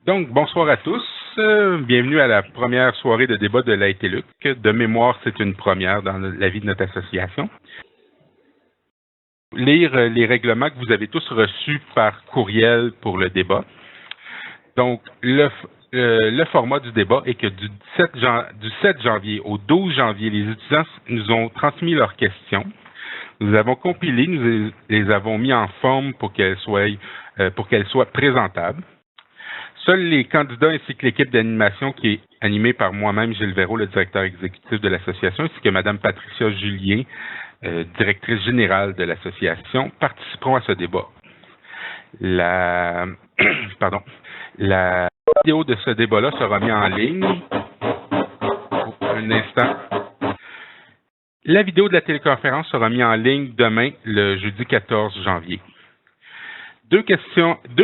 Donc, bonsoir à tous. Bienvenue à la première soirée de débat de l'AITLUC. De mémoire, c'est une première dans la vie de notre association. Lire les règlements que vous avez tous reçus par courriel pour le débat. Donc, le format du débat est que du 7 janvier au 12 janvier, les étudiants nous ont transmis leurs questions. Nous avons compilé, nous les avons mis en forme pour qu'elles soient présentables. Seuls les candidats ainsi que l'équipe d'animation qui est animée par moi-même, Gilles Véraud, le directeur exécutif de l'association, ainsi que Mme Patricia Julien, directrice générale de l'association, participeront à ce débat. La vidéo de ce débat-là sera mise en ligne. Un instant. La vidéo de la téléconférence sera mise en ligne demain, le jeudi 14 janvier. 2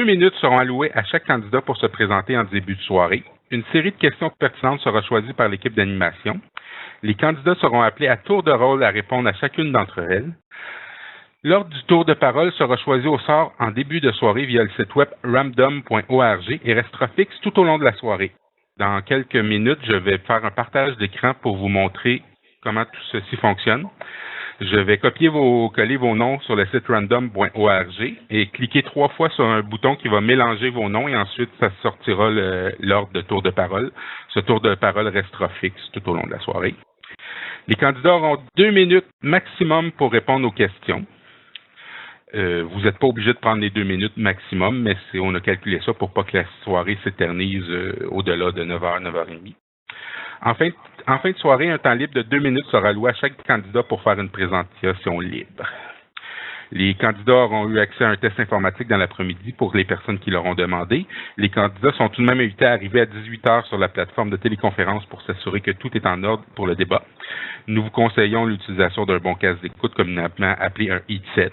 minutes seront allouées à chaque candidat pour se présenter en début de soirée. Une série de questions pertinentes sera choisie par l'équipe d'animation. Les candidats seront appelés à tour de rôle à répondre à chacune d'entre elles. L'ordre du tour de parole sera choisi au sort en début de soirée via le site web ramdom.org et restera fixe tout au long de la soirée. Dans quelques minutes, je vais faire un partage d'écran pour vous montrer comment tout ceci fonctionne. Je vais coller vos noms sur le site random.org et cliquer 3 fois sur un bouton qui va mélanger vos noms et ensuite ça sortira l'ordre de tour de parole. Ce tour de parole restera fixe tout au long de la soirée. Les candidats auront 2 minutes maximum pour répondre aux questions. Vous n'êtes pas obligé de prendre les 2 minutes maximum, mais on a calculé ça pour pas que la soirée s'éternise au-delà de 9h, 9h30. En fin de soirée, un temps libre de 2 minutes sera alloué à chaque candidat pour faire une présentation libre. Les candidats auront eu accès à un test informatique dans l'après-midi pour les personnes qui l'auront demandé. Les candidats sont tout de même invités à arriver à 18h sur la plateforme de téléconférence pour s'assurer que tout est en ordre pour le débat. Nous vous conseillons l'utilisation d'un bon casque d'écoute, communément appelé un headset.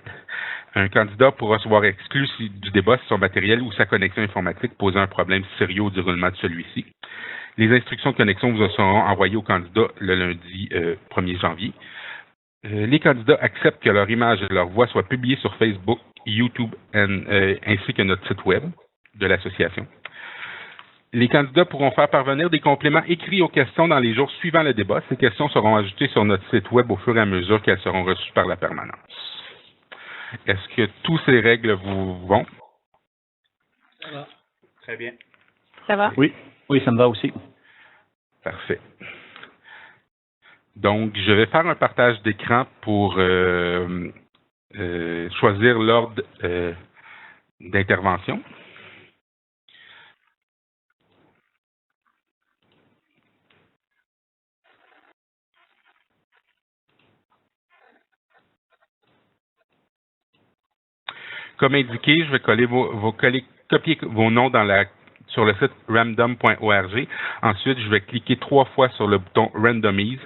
Un candidat pourra se voir exclu du débat si son matériel ou sa connexion informatique pose un problème sérieux au déroulement de celui-ci. Les instructions de connexion vous seront envoyées aux candidats le lundi 1er janvier. Les candidats acceptent que leur image et leur voix soient publiées sur Facebook, YouTube ainsi que notre site web de l'association. Les candidats pourront faire parvenir des compléments écrits aux questions dans les jours suivant le débat. Ces questions seront ajoutées sur notre site web au fur et à mesure qu'elles seront reçues par la permanence. Est-ce que toutes ces règles vous vont? Ça va. Très bien. Ça va? Oui, ça me va aussi. Parfait. Donc, je vais faire un partage d'écran pour choisir l'ordre d'intervention. Comme indiqué, je vais copier vos noms sur le site random.org. Ensuite, je vais cliquer 3 fois sur le bouton Randomize.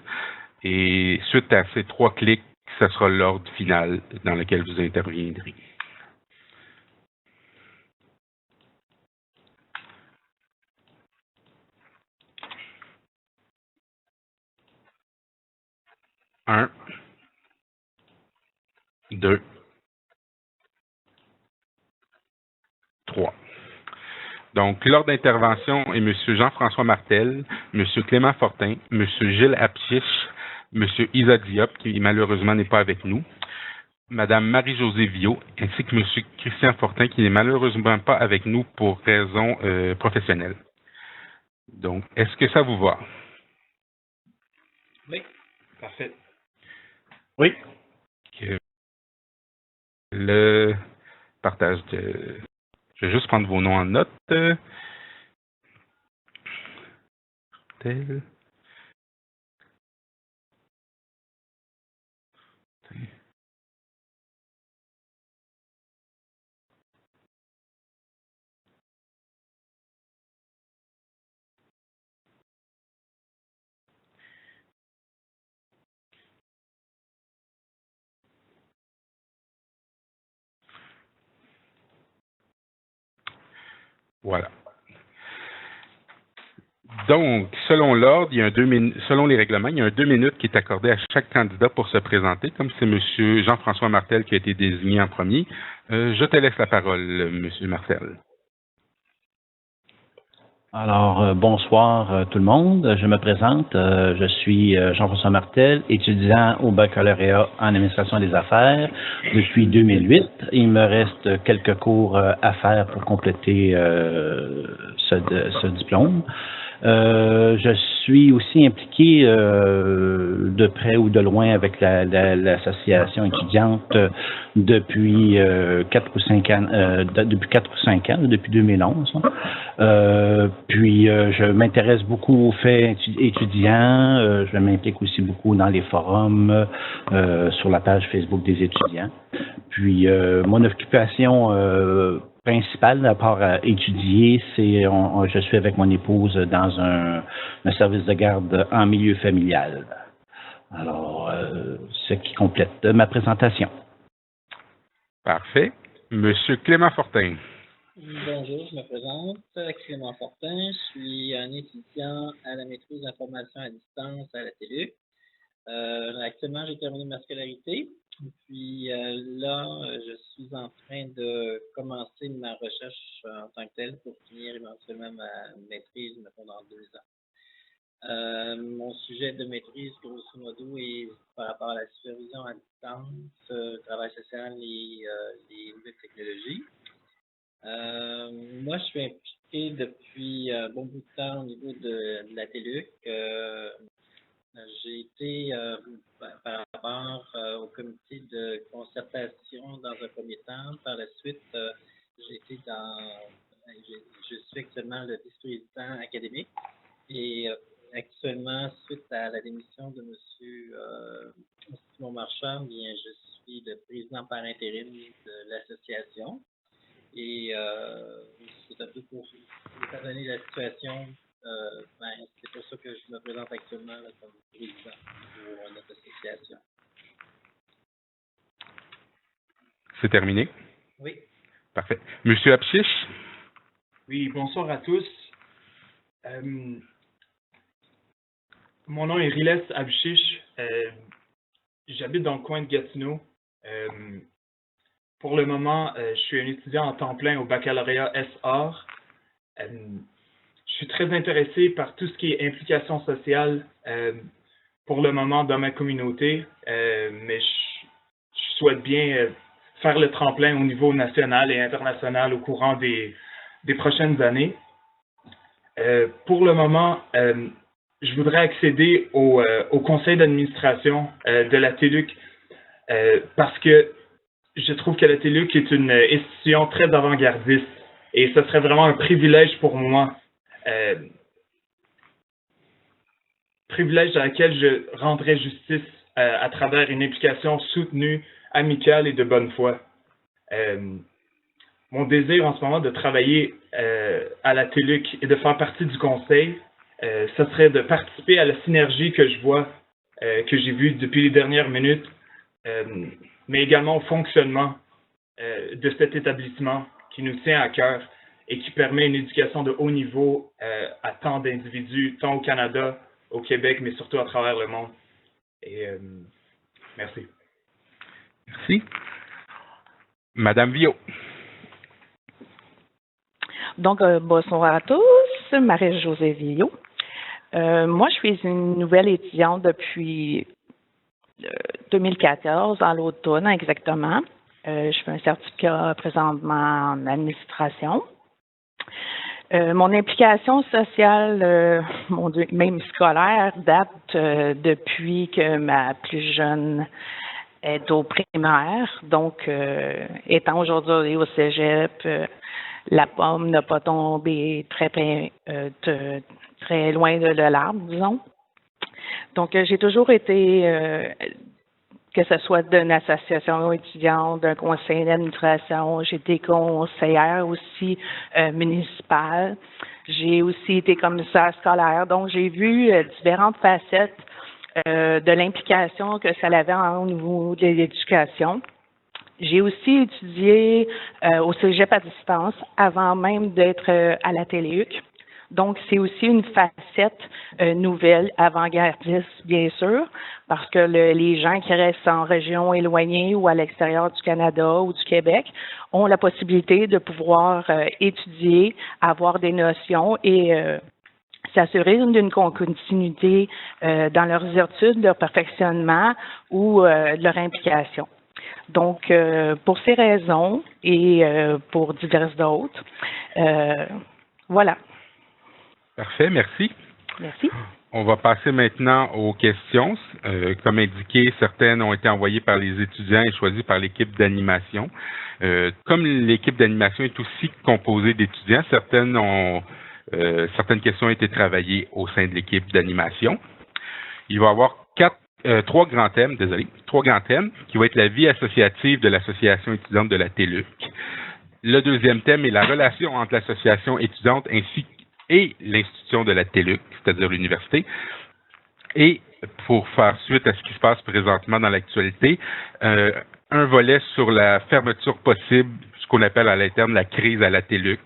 Et suite à ces 3 clics, ce sera l'ordre final dans lequel vous interviendrez. Un, 2, 3. Donc, l'ordre d'intervention est M. Jean-François Martel, M. Clément Fortin, M. Gilles Apchiche, M. Isa Diop, qui malheureusement n'est pas avec nous, Mme Marie-Josée Viau, ainsi que M. Christian Fortin, qui n'est malheureusement pas avec nous pour raisons professionnelles. Donc, est-ce que ça vous va? Oui, parfait. Oui. Le partage de... Je vais juste prendre vos noms en note. Tel. Voilà. Donc, selon l'ordre, selon les règlements, il y a un 2 minutes qui est accordé à chaque candidat pour se présenter. Comme c'est M. Jean-François Martel qui a été désigné en premier, je te laisse la parole, M. Martel. Alors, bonsoir tout le monde. Je me présente. Je suis Jean-François Martel, étudiant au baccalauréat en administration des affaires depuis 2008. Il me reste quelques cours à faire pour compléter ce diplôme. Je suis aussi impliqué de près ou de loin avec l'association étudiante depuis 4 ou 5 ans, depuis 2011. Puis je m'intéresse beaucoup aux faits étudiants. Je m'implique aussi beaucoup dans les forums sur la page Facebook des étudiants. Puis mon occupation principale, à part étudier, c'est je suis avec mon épouse dans un service de garde en milieu familial. Alors, ce qui complète ma présentation. Parfait. Monsieur Clément Fortin. Bonjour, je me présente, Clément Fortin. Je suis un étudiant à la maîtrise d'information à distance à la TELUC. Actuellement, j'ai terminé ma scolarité. Puis là, je suis en train de commencer ma recherche en tant que telle pour finir éventuellement ma maîtrise, mettons, dans 2 ans. Mon sujet de maîtrise, grosso modo, est par rapport à la supervision à distance, travail social et les nouvelles technologies. Moi, je suis impliqué depuis un bon bout de temps au niveau de la TELUC. J'ai été par rapport au comité de concertation dans un premier temps. Par la suite, je suis actuellement le vice-président académique et actuellement, suite à la démission de M. Simon Marchand, bien, je suis le président par intérim de l'association. Et c'est un peu pour étant donné la situation, c'est pour ça que je me présente actuellement là, comme président pour notre association. C'est terminé? Oui. Parfait. Monsieur Apchiche? Oui, bonsoir à tous. Mon nom est Riles Apchiche. J'habite dans le coin de Gatineau. Pour le moment, je suis un étudiant en temps plein au baccalauréat S-Art. Je suis très intéressé par tout ce qui est implication sociale pour le moment dans ma communauté, mais je souhaite bien faire le tremplin au niveau national et international au courant des prochaines années. Pour le moment, je voudrais accéder au conseil d'administration de la TELUC parce que je trouve que la TELUC est une institution très avant-gardiste et ce serait vraiment un privilège pour moi. Privilège dans lequel je rendrais justice à travers une implication soutenue, amicale et de bonne foi. Mon désir en ce moment de travailler à la TELUC et de faire partie du conseil, ce serait de participer à la synergie que je vois, que j'ai vue depuis les dernières minutes, mais également au fonctionnement de cet établissement qui nous tient à cœur et qui permet une éducation de haut niveau à tant d'individus, tant au Canada, au Québec, mais surtout à travers le monde. Et merci. Merci. Madame Viau. Donc, bonsoir à tous. Marie-Josée Villot. Moi, je suis une nouvelle étudiante depuis 2014, à l'automne exactement. Je fais un certificat présentement en administration. Mon implication sociale, même scolaire, date depuis que ma plus jeune est au primaire. Donc, étant aujourd'hui au cégep, la pomme n'a pas tombé très loin de l'arbre, disons. Donc, j'ai toujours été, que ce soit d'une association étudiante, d'un conseil d'administration, j'ai été conseillère aussi municipale. J'ai aussi été commissaire scolaire. Donc, j'ai vu différentes facettes de l'implication que ça avait au niveau de l'éducation. J'ai aussi étudié au cégep à distance avant même d'être à la TELUC. Donc, c'est aussi une facette nouvelle, avant-gardiste, bien sûr, parce que les gens qui restent en région éloignée ou à l'extérieur du Canada ou du Québec ont la possibilité de pouvoir étudier, avoir des notions et s'assurer d'une continuité dans leurs études, leur perfectionnement ou de leur implication. Donc, pour ces raisons et pour diverses d'autres, voilà. Parfait, merci. Merci. On va passer maintenant aux questions. Comme indiqué, certaines ont été envoyées par les étudiants et choisies par l'équipe d'animation. Comme l'équipe d'animation est aussi composée d'étudiants, certaines questions ont été travaillées au sein de l'équipe d'animation. Il va y avoir trois grands thèmes qui vont être la vie associative de l'association étudiante de la TELUC. Le deuxième thème est la relation entre l'association étudiante et l'institution de la TELUC, c'est-à-dire l'université. Et pour faire suite à ce qui se passe présentement dans l'actualité, un volet sur la fermeture possible, ce qu'on appelle à l'interne la crise à la TELUC,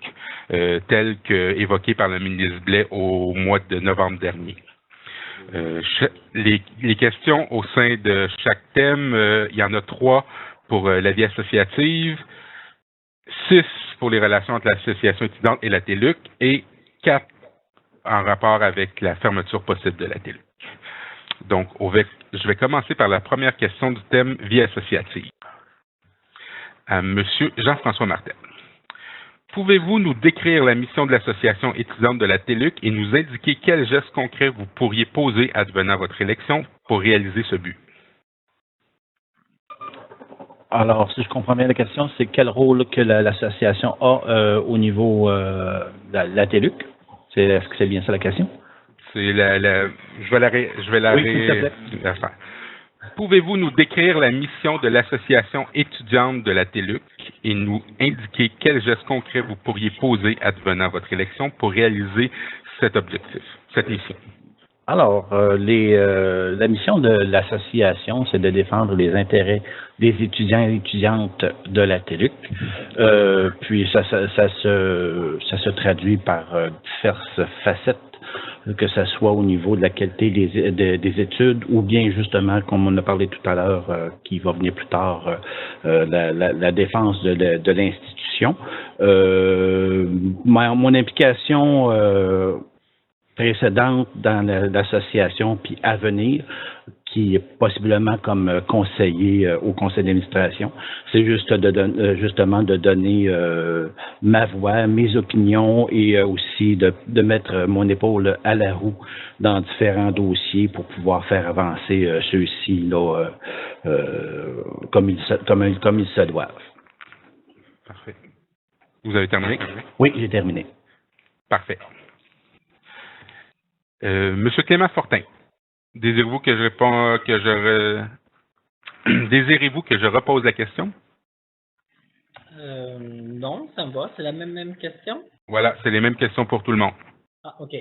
telle qu'évoquée par le ministre Blais au mois de novembre dernier. Les questions au sein de chaque thème, il y en a 3 pour la vie associative, 6 pour les relations entre l'association étudiante et la TELUC et 4 en rapport avec la fermeture possible de la TELUC. Donc, je vais commencer par la première question du thème vie associative. À Monsieur Jean-François Martel. Pouvez-vous nous décrire la mission de l'association étudiante de la TELUC et nous indiquer quels gestes concrets vous pourriez poser advenant votre élection pour réaliser ce but? Alors, si je comprends bien la question, c'est quel rôle que l'association a au niveau de la TELUC? Est-ce que c'est bien ça la question? Je vais la faire. Pouvez-vous nous décrire la mission de l'association étudiante de la TELUC et nous indiquer quels gestes concrets vous pourriez poser advenant votre élection pour réaliser cet objectif, cette mission? Alors, la mission de l'association, c'est de défendre les intérêts des étudiants et étudiantes de la TELUC. Puis ça se traduit par diverses facettes, que ce soit au niveau de la qualité des études ou bien justement, comme on a parlé tout à l'heure, qui va venir plus tard, la défense de l'institution. Mon implication précédente dans l'association puis à venir, qui est possiblement comme conseiller au conseil d'administration, c'est justement de donner ma voix, mes opinions et aussi de mettre mon épaule à la roue dans différents dossiers pour pouvoir faire avancer ceux-ci là comme ils se doivent. Parfait. Vous avez terminé? Oui, j'ai terminé. Parfait. Monsieur Clément Fortin, désirez-vous que je repose la question? Non, ça me va. C'est la même question? Voilà, c'est les mêmes questions pour tout le monde. Ah, OK.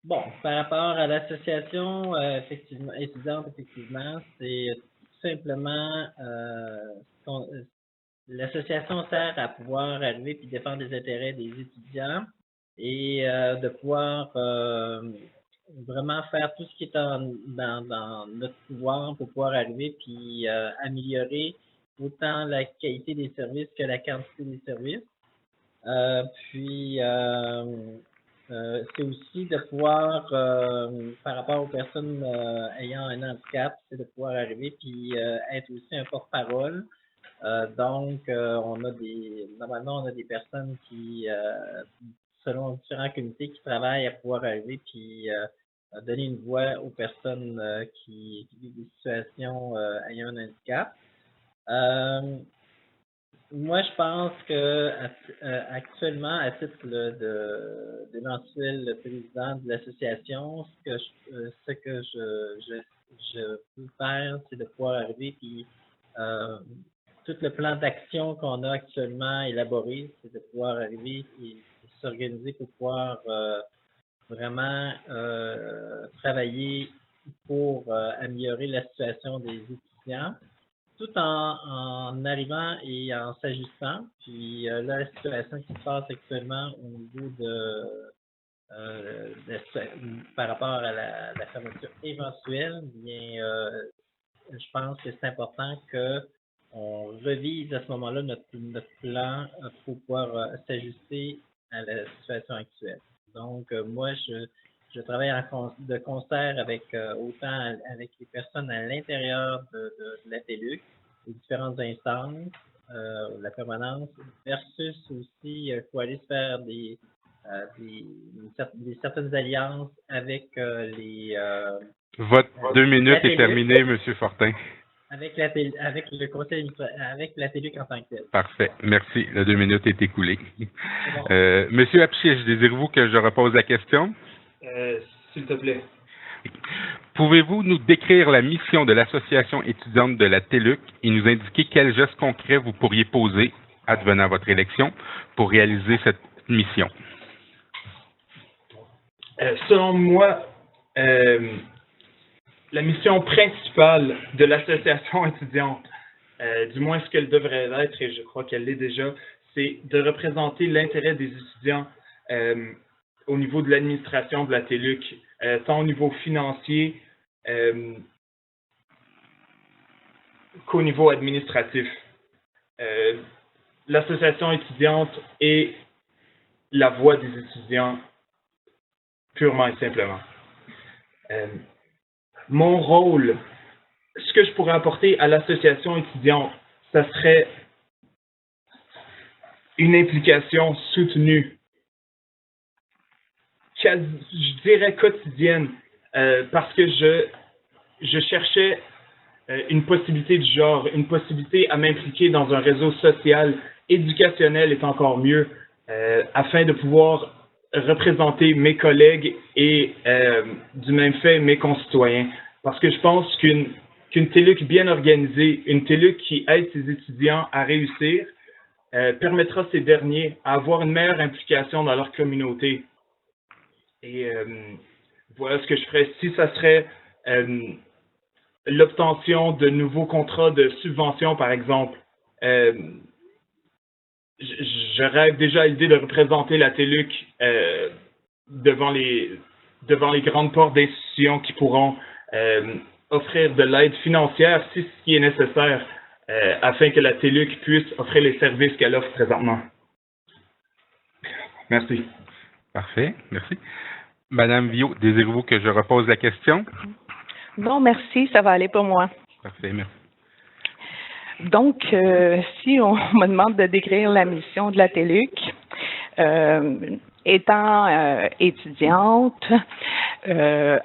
Bon, par rapport à l'association étudiante, effectivement, c'est tout simplement l'association sert à pouvoir arriver et défendre les intérêts des étudiants et de pouvoir vraiment faire tout ce qui est dans notre pouvoir pour pouvoir arriver puis améliorer autant la qualité des services que la quantité des services. C'est aussi de pouvoir, par rapport aux personnes ayant un handicap, c'est de pouvoir arriver puis être aussi un porte-parole. Normalement, on a des personnes qui, selon différents comités, qui travaillent à pouvoir arriver puis donner une voix aux personnes qui vivent des situations ayant un handicap. Moi, je pense que actuellement, à titre d'éventuel président de l'association, ce que je peux faire, c'est de pouvoir arriver puis tout le plan d'action qu'on a actuellement élaboré, c'est de pouvoir arriver et s'organiser pour pouvoir vraiment travailler pour améliorer la situation des étudiants, tout en arrivant et en s'ajustant. Puis là, la situation qui se passe actuellement au niveau par rapport à la fermeture éventuelle, bien, je pense que c'est important qu'on revise à ce moment-là notre plan pour pouvoir s'ajuster à la situation actuelle. Donc, moi, je travaille de concert avec autant avec les personnes à l'intérieur de la TELUC, les différentes instances, la permanence, versus aussi, il faut aller se faire certaines alliances avec Votre 2 minutes est terminée, M. Fortin. Avec le conseil avec la TELUC en tant que tel. Parfait. Merci. Le 2 minutes est écoulé. Bon. Monsieur Apchiche, désirez-vous que je repose la question? S'il te plaît. Pouvez-vous nous décrire la mission de l'association étudiante de la TELUC et nous indiquer quels gestes concrets vous pourriez poser, advenant votre élection, pour réaliser cette mission? Selon moi, la mission principale de l'association étudiante, du moins ce qu'elle devrait être, et je crois qu'elle l'est déjà, c'est de représenter l'intérêt des étudiants au niveau de l'administration de la TELUC, tant au niveau financier qu'au niveau administratif. L'association étudiante est la voix des étudiants purement et simplement. Mon rôle, ce que je pourrais apporter à l'association étudiante, ça serait une implication soutenue, je dirais quotidienne, parce que je cherchais une possibilité du genre, une possibilité à m'impliquer dans un réseau social, éducationnel est encore mieux, afin de pouvoir représenter mes collègues et du même fait mes concitoyens. Parce que je pense qu'une TELUC bien organisée, une TELUC qui aide ses étudiants à réussir, permettra ces derniers à avoir une meilleure implication dans leur communauté. Et voilà ce que je ferais. Si ça serait l'obtention de nouveaux contrats de subvention, par exemple, je rêve déjà à l'idée de représenter la TELUC devant les grandes portes d'institutions qui pourront offrir de l'aide financière si ce qui est nécessaire afin que la TELUC puisse offrir les services qu'elle offre présentement. Merci. Parfait, merci. Madame Viault, désirez-vous que je repose la question? Non, merci, ça va aller pour moi. Parfait, merci. Donc, si on me demande de décrire la mission de la TELUC, étant étudiante,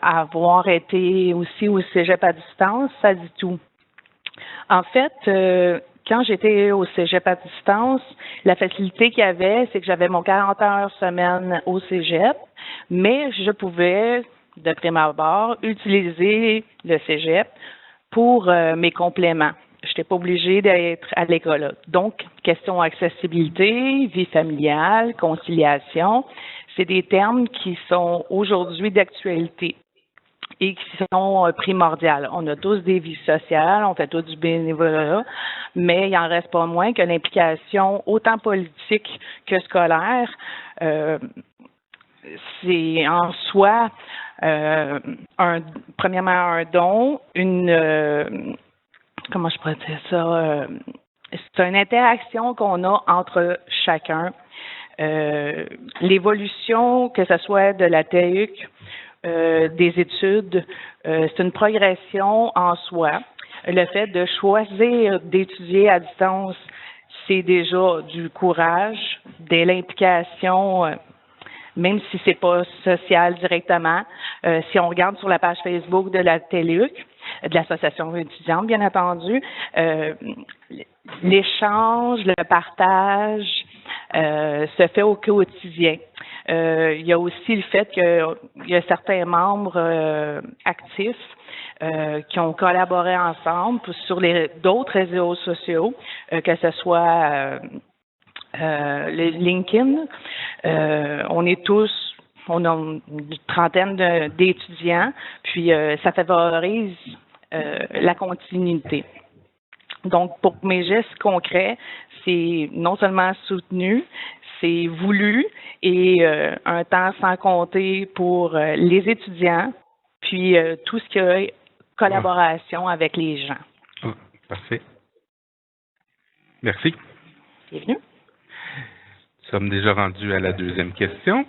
avoir été aussi au cégep à distance, ça dit tout. En fait, quand j'étais au cégep à distance, la facilité qu'il y avait, c'est que j'avais mon 40 heures semaine au cégep, mais je pouvais, de prime abord, utiliser le cégep pour mes compléments. Je n'étais pas obligée d'être à l'école. Donc, question accessibilité, vie familiale, conciliation, c'est des termes qui sont aujourd'hui d'actualité et qui sont primordiales. On a tous des vies sociales, on fait tous du bénévolat, mais il n'en reste pas moins que l'implication autant politique que scolaire, c'est en soi premièrement un don, comment je pourrais dire ça? C'est une interaction qu'on a entre chacun. L'évolution, que ce soit de la TELUC, des études, c'est une progression en soi. Le fait de choisir d'étudier à distance, c'est déjà du courage, de l'implication, même si c'est pas social directement. Si on regarde sur la page Facebook de la TELUC, de l'association étudiante, bien entendu, l'échange, le partage se fait au quotidien. Il y a aussi le fait qu'il y a certains membres actifs qui ont collaboré ensemble sur d'autres réseaux sociaux, que ce soit le LinkedIn. On a une trentaine d'étudiants, puis ça favorise la continuité. Donc, pour mes gestes concrets, c'est non seulement soutenu, c'est voulu et un temps sans compter pour les étudiants, puis tout ce qui est collaboration avec les gens. Oh, parfait. Merci. Bienvenue. Nous sommes déjà rendus à la deuxième question.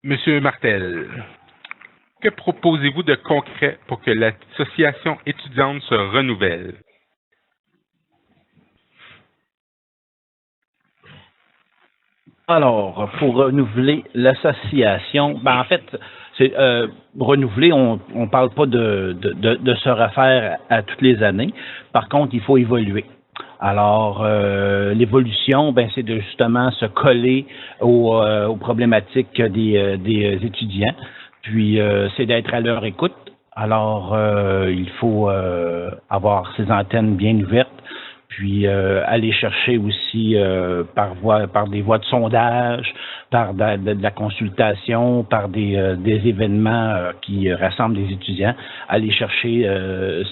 Monsieur Martel, que proposez-vous de concret pour que l'association étudiante se renouvelle? Alors, pour renouveler l'association, en fait, c'est renouveler, on ne parle pas de se refaire à toutes les années. Par contre, il faut évoluer. Alors, l'évolution, c'est de justement se coller aux problématiques des étudiants. Puis, c'est d'être à leur écoute. Alors, il faut avoir ces antennes bien ouvertes. Puis aller chercher aussi par des voies de sondage, par de la consultation, par des événements qui rassemblent des étudiants, aller chercher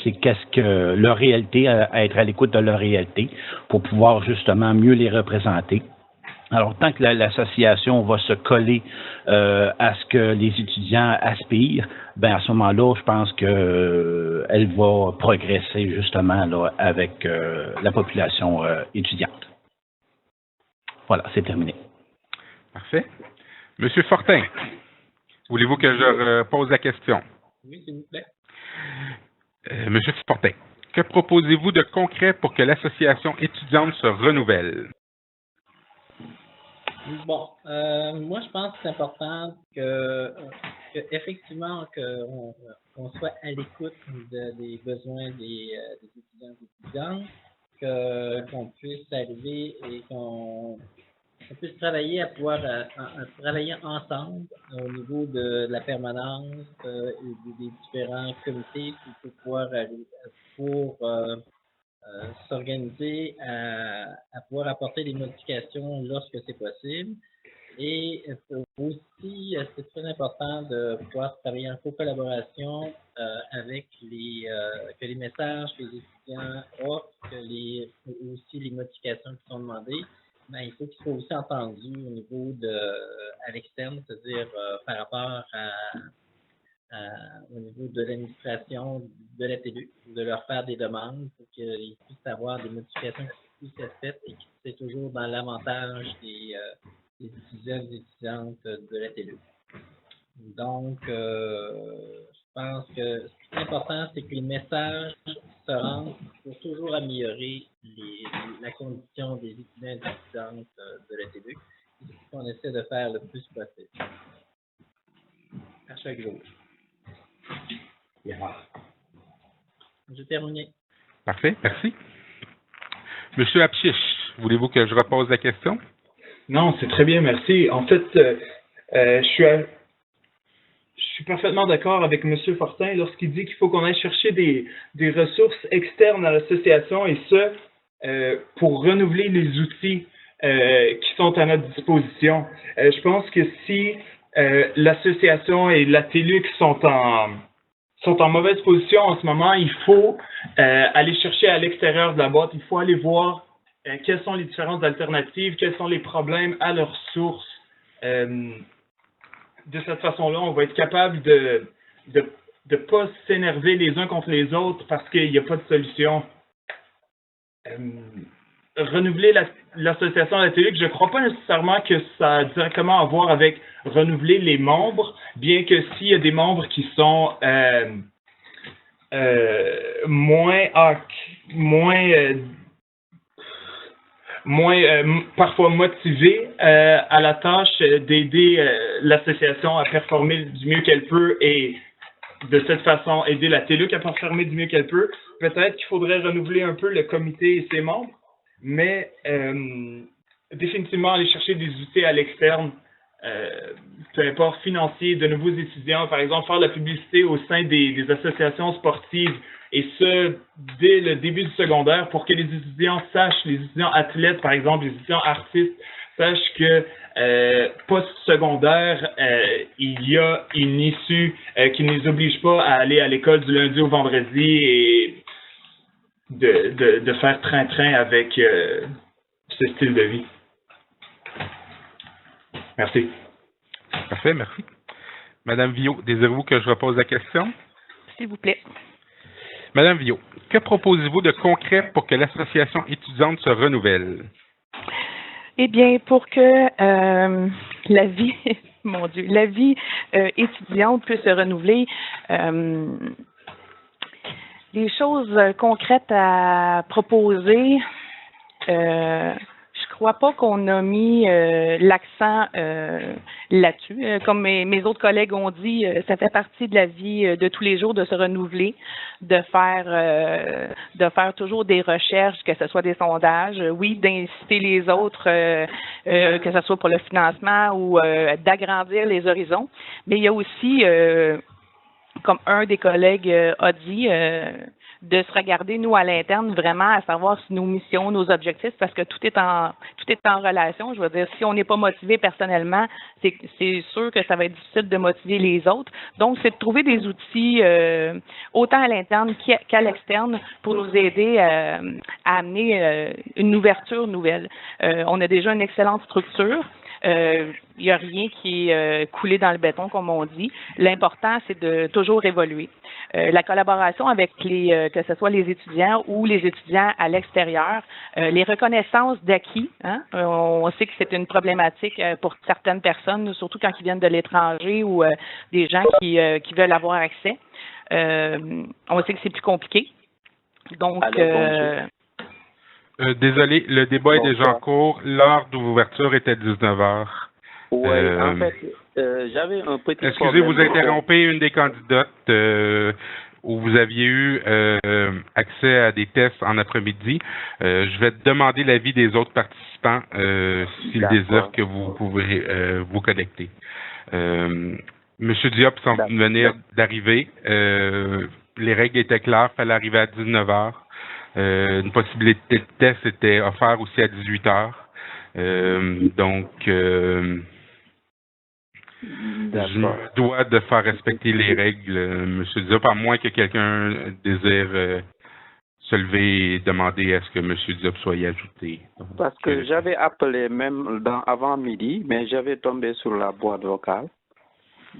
c'est qu'est-ce que leur réalité, à être à l'écoute de leur réalité pour pouvoir justement mieux les représenter. Alors, tant que l'association va se coller à ce que les étudiants aspirent, à ce moment-là, je pense que elle va progresser justement là, avec la population étudiante. Voilà, c'est terminé. Parfait. Monsieur Fortin, voulez-vous que je pose la question? Oui, s'il vous plaît. Monsieur Fortin, que proposez-vous de concret pour que l'association étudiante se renouvelle? Bon, moi je pense que c'est important que effectivement qu'on soit à l'écoute des besoins des étudiants et étudiantes, qu'on puisse arriver et qu'on puisse travailler à pouvoir travailler ensemble au niveau de la permanence et des différents comités pour pouvoir s'organiser à pouvoir apporter des modifications lorsque c'est possible. Et aussi, c'est très important de pouvoir travailler en co-collaboration avec que les messages que les étudiants offrent, aussi les modifications qui sont demandées, il faut qu'ils soient aussi entendus au niveau à l'externe, c'est-à-dire par rapport au niveau de l'administration de la TELUC, de leur faire des demandes pour qu'ils puissent avoir des modifications qui puissent être faites et qui c'est toujours dans l'avantage des étudiants et des étudiantes de la TELUC. Donc, je pense que ce qui est important, c'est que les messages se rendent pour toujours améliorer la condition des étudiants et des étudiantes de la TELUC. C'est ce qu'on essaie de faire le plus possible. À chaque jour. J'ai terminé. Parfait, merci. Monsieur Apchiche, voulez-vous que je repose la question? Non, c'est très bien, merci. En fait, je suis parfaitement d'accord avec M. Fortin lorsqu'il dit qu'il faut qu'on aille chercher des ressources externes à l'association et ce, pour renouveler les outils qui sont à notre disposition. Je pense que si l'association et la TELUC sont en mauvaise position en ce moment, il faut aller chercher à l'extérieur de la boîte, il faut aller voir quelles sont les différentes alternatives, quels sont les problèmes à leur source. De cette façon-là, on va être capable de pas s'énerver les uns contre les autres parce qu'il n'y a pas de solution. Renouveler l'association de la TELUC, je ne crois pas nécessairement que ça a directement à voir avec renouveler les membres, bien que s'il y a des membres qui sont parfois motivés à la tâche d'aider l'association à performer du mieux qu'elle peut et de cette façon aider la TELUC à performer du mieux qu'elle peut. Peut-être qu'il faudrait renouveler un peu le comité et ses membres, mais définitivement aller chercher des outils à l'externe, peu importe, financiers, de nouveaux étudiants, par exemple, faire de la publicité au sein des associations sportives, et ce, dès le début du secondaire, pour que les étudiants sachent, les étudiants athlètes, par exemple, les étudiants artistes, sachent que post-secondaire, il y a une issue qui ne les oblige pas à aller à l'école du lundi au vendredi et de faire train-train avec ce style de vie. Merci. Parfait, merci. Madame Villot, désirez-vous que je repose la question? S'il vous plaît. Madame Villot, que proposez-vous de concret pour que l'association étudiante se renouvelle? Eh bien, pour que la vie, mon Dieu, la vie étudiante puisse se renouveler, les choses concrètes à proposer, je crois pas qu'on a mis l'accent là-dessus. Comme mes autres collègues ont dit, ça fait partie de la vie de tous les jours de se renouveler, de faire toujours des recherches, que ce soit des sondages, oui, d'inciter les autres, que ce soit pour le financement ou d'agrandir les horizons. Mais il y a aussi, comme un des collègues a dit, de se regarder, nous, à l'interne, vraiment, à savoir si nos missions, nos objectifs, parce que tout est en relation. Je veux dire, si on n'est pas motivé personnellement, c'est sûr que ça va être difficile de motiver les autres. Donc, c'est de trouver des outils, autant à l'interne qu'à l'externe, pour nous aider à amener une ouverture nouvelle. On a déjà une excellente structure. Il n'y a rien qui est coulé dans le béton, comme on dit. L'important, c'est de toujours évoluer. La collaboration avec que ce soit les étudiants ou les étudiants à l'extérieur, les reconnaissances d'acquis, hein, on sait que c'est une problématique pour certaines personnes, surtout quand ils viennent de l'étranger ou des gens qui veulent avoir accès. On sait que c'est plus compliqué. Donc, désolé, le débat est déjà en cours. L'heure d'ouverture était 19h. Oui, en fait, j'avais un petit excusez, problème. vous interrompez une des candidates où vous aviez eu accès à des tests en après-midi. Je vais demander l'avis des autres participants s'ils désirent que vous pouvez vous connecter. Monsieur Diop semble venir d'arriver. Les règles étaient claires, il fallait arriver à 19h. Une possibilité de test était offerte aussi à 18h. Donc, je me dois de faire respecter les règles, M. Diop, à moins que quelqu'un désire se lever et demander à ce que M. Diop soit ajouté. Donc, parce que j'avais appelé même avant midi, mais j'avais tombé sur la boîte vocale.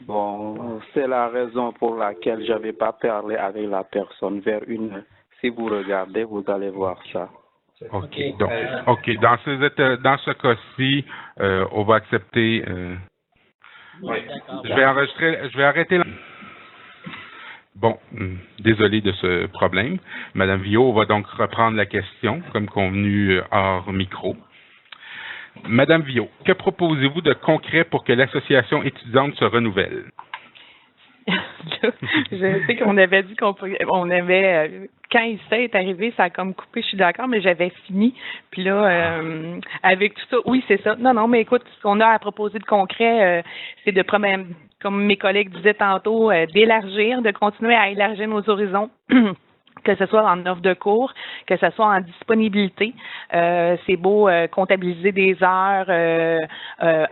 Bon, c'est la raison pour laquelle je n'avais pas parlé avec la personne vers une heure. Si vous regardez, vous allez voir ça. OK. Donc, OK. Dans ce cas-ci, on va accepter. Je vais arrêter. Bon, désolé de ce problème. Madame Villot, on va donc reprendre la question, comme convenu hors micro. Madame Villot, que proposez-vous de concret pour que l'association étudiante se renouvelle? Je sais qu'on avait dit qu'on avait, quand ISA est arrivé, ça a comme coupé, je suis d'accord, mais j'avais fini. Puis là, avec tout ça, oui, c'est ça. Non, mais écoute, ce qu'on a à proposer de concret, c'est de, comme mes collègues disaient tantôt, d'élargir, de continuer à élargir nos horizons. Que ce soit en offre de cours, que ce soit en disponibilité. C'est beau comptabiliser des heures,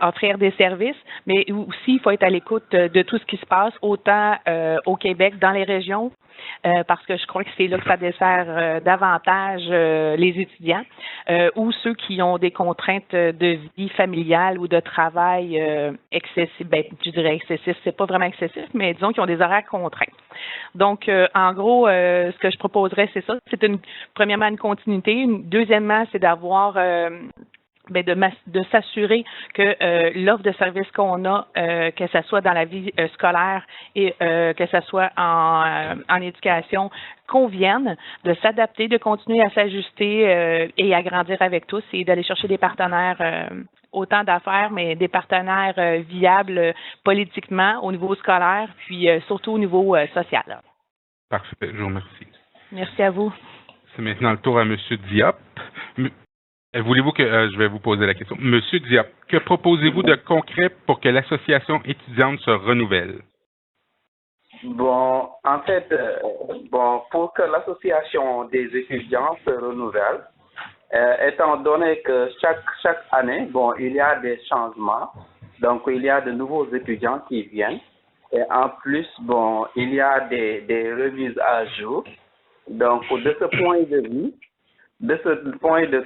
offrir des services, mais aussi il faut être à l'écoute de tout ce qui se passe, autant au Québec, dans les régions, parce que je crois que c'est là que ça dessert davantage les étudiants ou ceux qui ont des contraintes de vie familiale ou de travail excessif. Ben, je dirais excessif, c'est pas vraiment excessif, mais disons qu'ils ont des horaires contraints. Donc, en gros, ce que je proposerais, c'est ça. C'est premièrement une continuité. Deuxièmement, c'est d'avoir de s'assurer que l'offre de services qu'on a, que ce soit dans la vie scolaire et que ce soit en éducation, convienne, de s'adapter, de continuer à s'ajuster et à grandir avec tous et d'aller chercher des partenaires autant d'affaires, mais des partenaires viables politiquement au niveau scolaire, puis surtout au niveau social. Parfait, je vous remercie. Merci à vous. C'est maintenant le tour à M. Diop. Voulez-vous que je vais vous poser la question? Monsieur Diop, que proposez-vous de concret pour que l'association étudiante se renouvelle? Bon, en fait, pour que l'association des étudiants se renouvelle, étant donné que chaque année, il y a des changements, donc il y a de nouveaux étudiants qui viennent, et en plus, il y a des remises à jour. Donc, de ce point de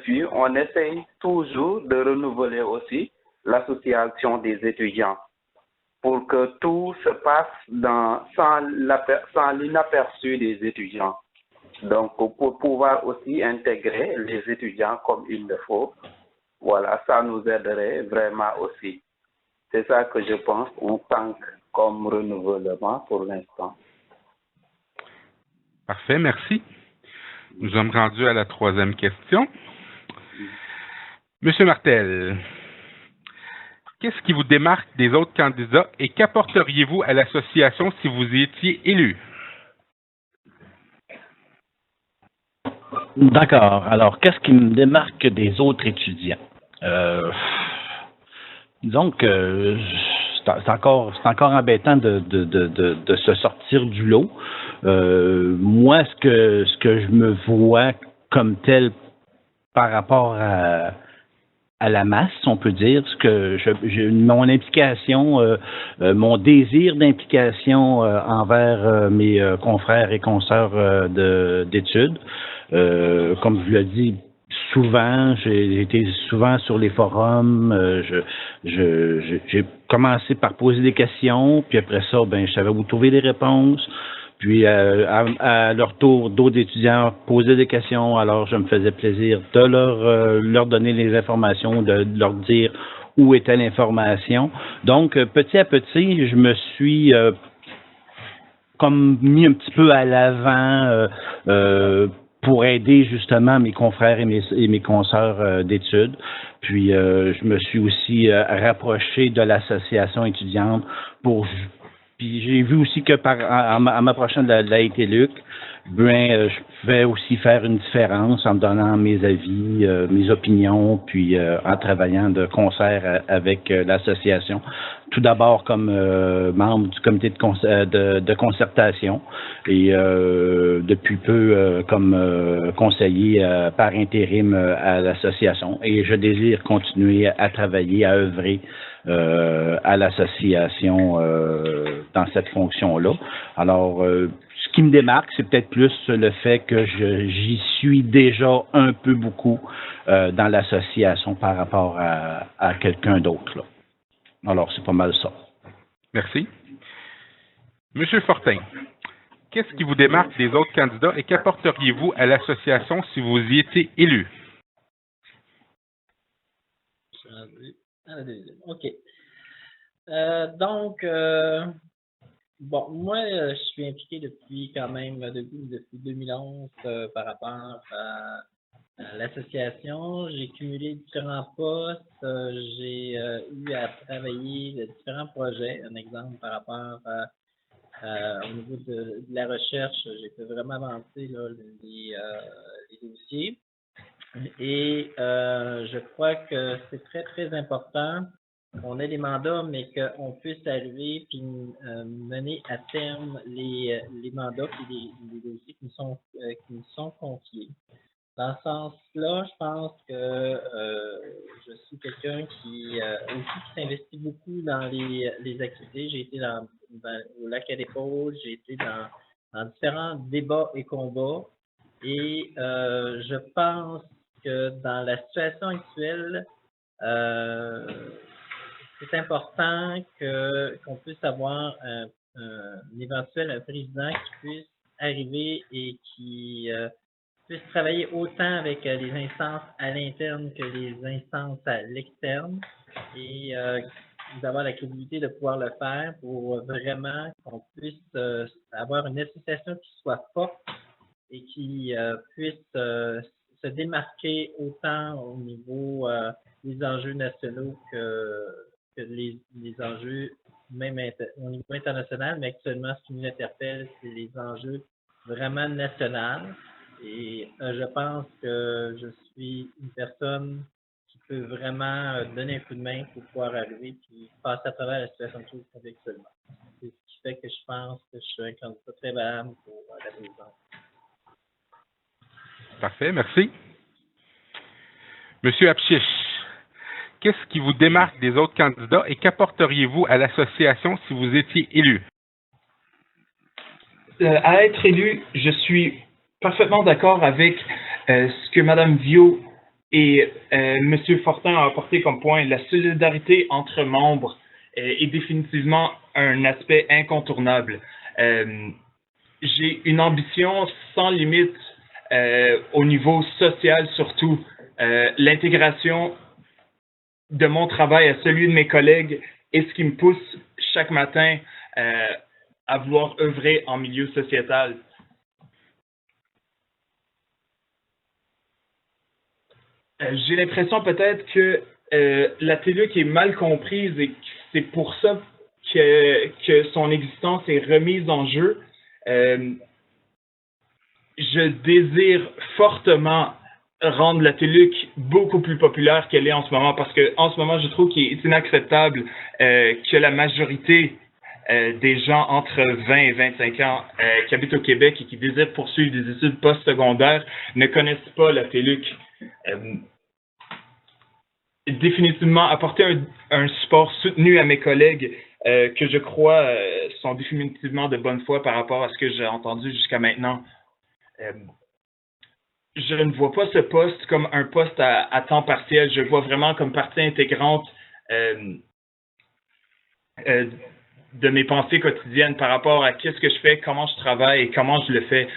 vue, on essaye toujours de renouveler aussi l'association des étudiants pour que tout se passe sans l'inaperçu des étudiants. Donc, pour pouvoir aussi intégrer les étudiants comme il le faut, voilà, ça nous aiderait vraiment aussi. C'est ça que je pense en tant que comme renouvellement pour l'instant. Parfait, merci. Nous sommes rendus à la 3e question. Monsieur Martel, qu'est-ce qui vous démarque des autres candidats et qu'apporteriez-vous à l'association si vous y étiez élu? D'accord. Alors, qu'est-ce qui me démarque des autres étudiants? Disons que c'est encore embêtant de se sortir du lot. Moi, ce que je me vois comme tel par rapport à la masse, on peut dire, ce que mon implication, mon désir d'implication envers mes confrères et consoeurs d'études, comme je l'ai dit, souvent, j'ai été souvent sur les forums. J'ai commencé par poser des questions, puis après ça, ben, je savais où trouver des réponses. Puis à leur tour, d'autres étudiants posaient des questions, alors je me faisais plaisir de leur donner les informations, de leur dire où était l'information. Donc, petit à petit, je me suis comme mis un petit peu à l'avant pour aider justement mes confrères et mes consoeurs d'études. Puis je me suis aussi rapproché de l'association étudiante puis j'ai vu aussi que à m'approchant de la ITLUC, je pouvais aussi faire une différence en donnant mes avis, mes opinions, puis en travaillant de concert avec l'association. Tout d'abord comme membre du comité de concertation et depuis peu comme conseiller par intérim à l'association. Et je désire continuer à travailler, à œuvrer à l'association dans cette fonction-là. Alors, ce qui me démarque, c'est peut-être plus le fait que j'y suis déjà un peu beaucoup dans l'association par rapport à quelqu'un d'autre, là. Alors, c'est pas mal ça. Merci. Monsieur Fortin, qu'est-ce qui vous démarque des autres candidats et qu'apporteriez-vous à l'association si vous y étiez élu? OK. Bon, moi, je suis impliqué depuis 2011 par rapport à l'association. J'ai cumulé différents postes, j'ai eu à travailler de différents projets. Un exemple par rapport au niveau de la recherche, j'ai fait vraiment avancer là, les dossiers. Et je crois que c'est très, très important qu'on ait des mandats, mais qu'on puisse arriver puis mener à terme les mandats et les dossiers qui nous sont confiés. Dans ce sens-là, je pense que je suis quelqu'un qui s'investit beaucoup dans les activités. J'ai été au Lac à l'épaule, j'ai été dans différents débats et combats. Et je pense que dans la situation actuelle, c'est important qu'on puisse avoir un éventuel président qui puisse arriver et qui puisse travailler autant avec les instances à l'interne que les instances à l'externe et d'avoir la crédibilité de pouvoir le faire pour vraiment qu'on puisse avoir une association qui soit forte et qui puisse se démarquer autant au niveau des enjeux nationaux que les enjeux même au niveau international, mais actuellement, ce qui nous interpelle, c'est les enjeux vraiment nationaux. Et je pense que je suis une personne qui peut vraiment donner un coup de main pour pouvoir arriver et passer à travers la situation de crise actuellement. C'est ce qui fait que je pense que je suis un candidat très valable pour la présidence. Parfait, merci. Monsieur Apchiche, qu'est-ce qui vous démarque des autres candidats et qu'apporteriez-vous à l'association si vous étiez élu? À être élu, je suis parfaitement d'accord avec ce que Mme Viau Et M. Fortin a apporté comme point la solidarité entre membres est définitivement un aspect incontournable. J'ai une ambition sans limite au niveau social surtout. L'intégration de mon travail à celui de mes collègues est ce qui me pousse chaque matin à vouloir œuvrer en milieu sociétal. J'ai l'impression peut-être que la TELUC est mal comprise et que c'est pour ça que son existence est remise en jeu. Je désire fortement rendre la TELUC beaucoup plus populaire qu'elle est en ce moment, parce que en ce moment, je trouve qu'il est inacceptable que la majorité des gens entre 20 et 25 ans qui habitent au Québec et qui désirent poursuivre des études postsecondaires ne connaissent pas la TELUC. Définitivement apporter un support soutenu à mes collègues que je crois sont définitivement de bonne foi par rapport à ce que j'ai entendu jusqu'à maintenant. Je ne vois pas ce poste comme un poste à temps partiel. Je le vois vraiment comme partie intégrante de mes pensées quotidiennes par rapport à qu'est-ce que je fais, comment je travaille et comment je le fais.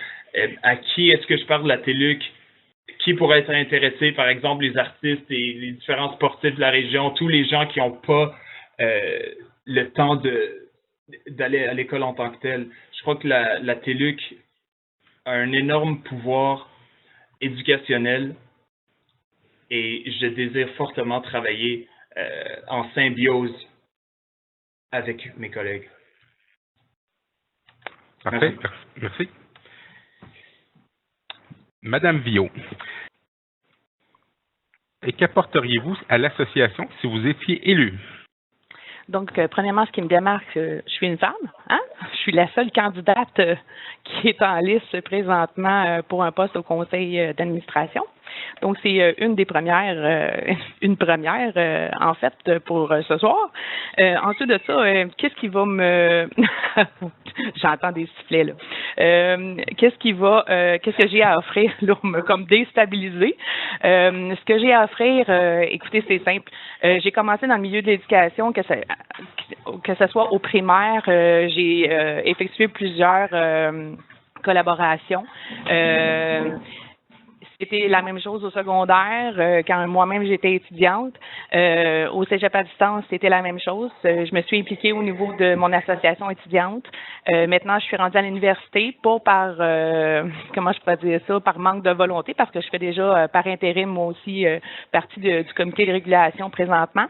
À qui est-ce que je parle de la TELUC? Qui pourrait être intéressé, par exemple, les artistes et les différents sportifs de la région, tous les gens qui n'ont pas le temps d'aller à l'école en tant que tel. Je crois que la TELUC a un énorme pouvoir éducationnel et je désire fortement travailler en symbiose avec mes collègues. Parfait, merci. Madame Viault, et qu'apporteriez-vous à l'association si vous étiez élue? Donc, premièrement, ce qui me démarque, je suis une femme. Hein? Je suis la seule candidate qui est en liste présentement pour un poste au conseil d'administration. Donc, c'est une première en fait pour ce soir. Ensuite de ça, qu'est-ce qui va me... J'entends des sifflets là. Qu'est-ce que j'ai à offrir là, comme déstabiliser? Ce que j'ai à offrir, écoutez, c'est simple. J'ai commencé dans le milieu de l'éducation, que ce soit au primaire, j'ai effectué plusieurs collaborations. C'était la même chose au secondaire, quand moi-même j'étais étudiante. Au cégep à distance, c'était la même chose. Je me suis impliquée au niveau de mon association étudiante. Maintenant, je suis rendue à l'université, pas par, comment je pourrais dire ça, par manque de volonté, parce que je fais déjà par intérim, moi aussi, partie du comité de régulation présentement.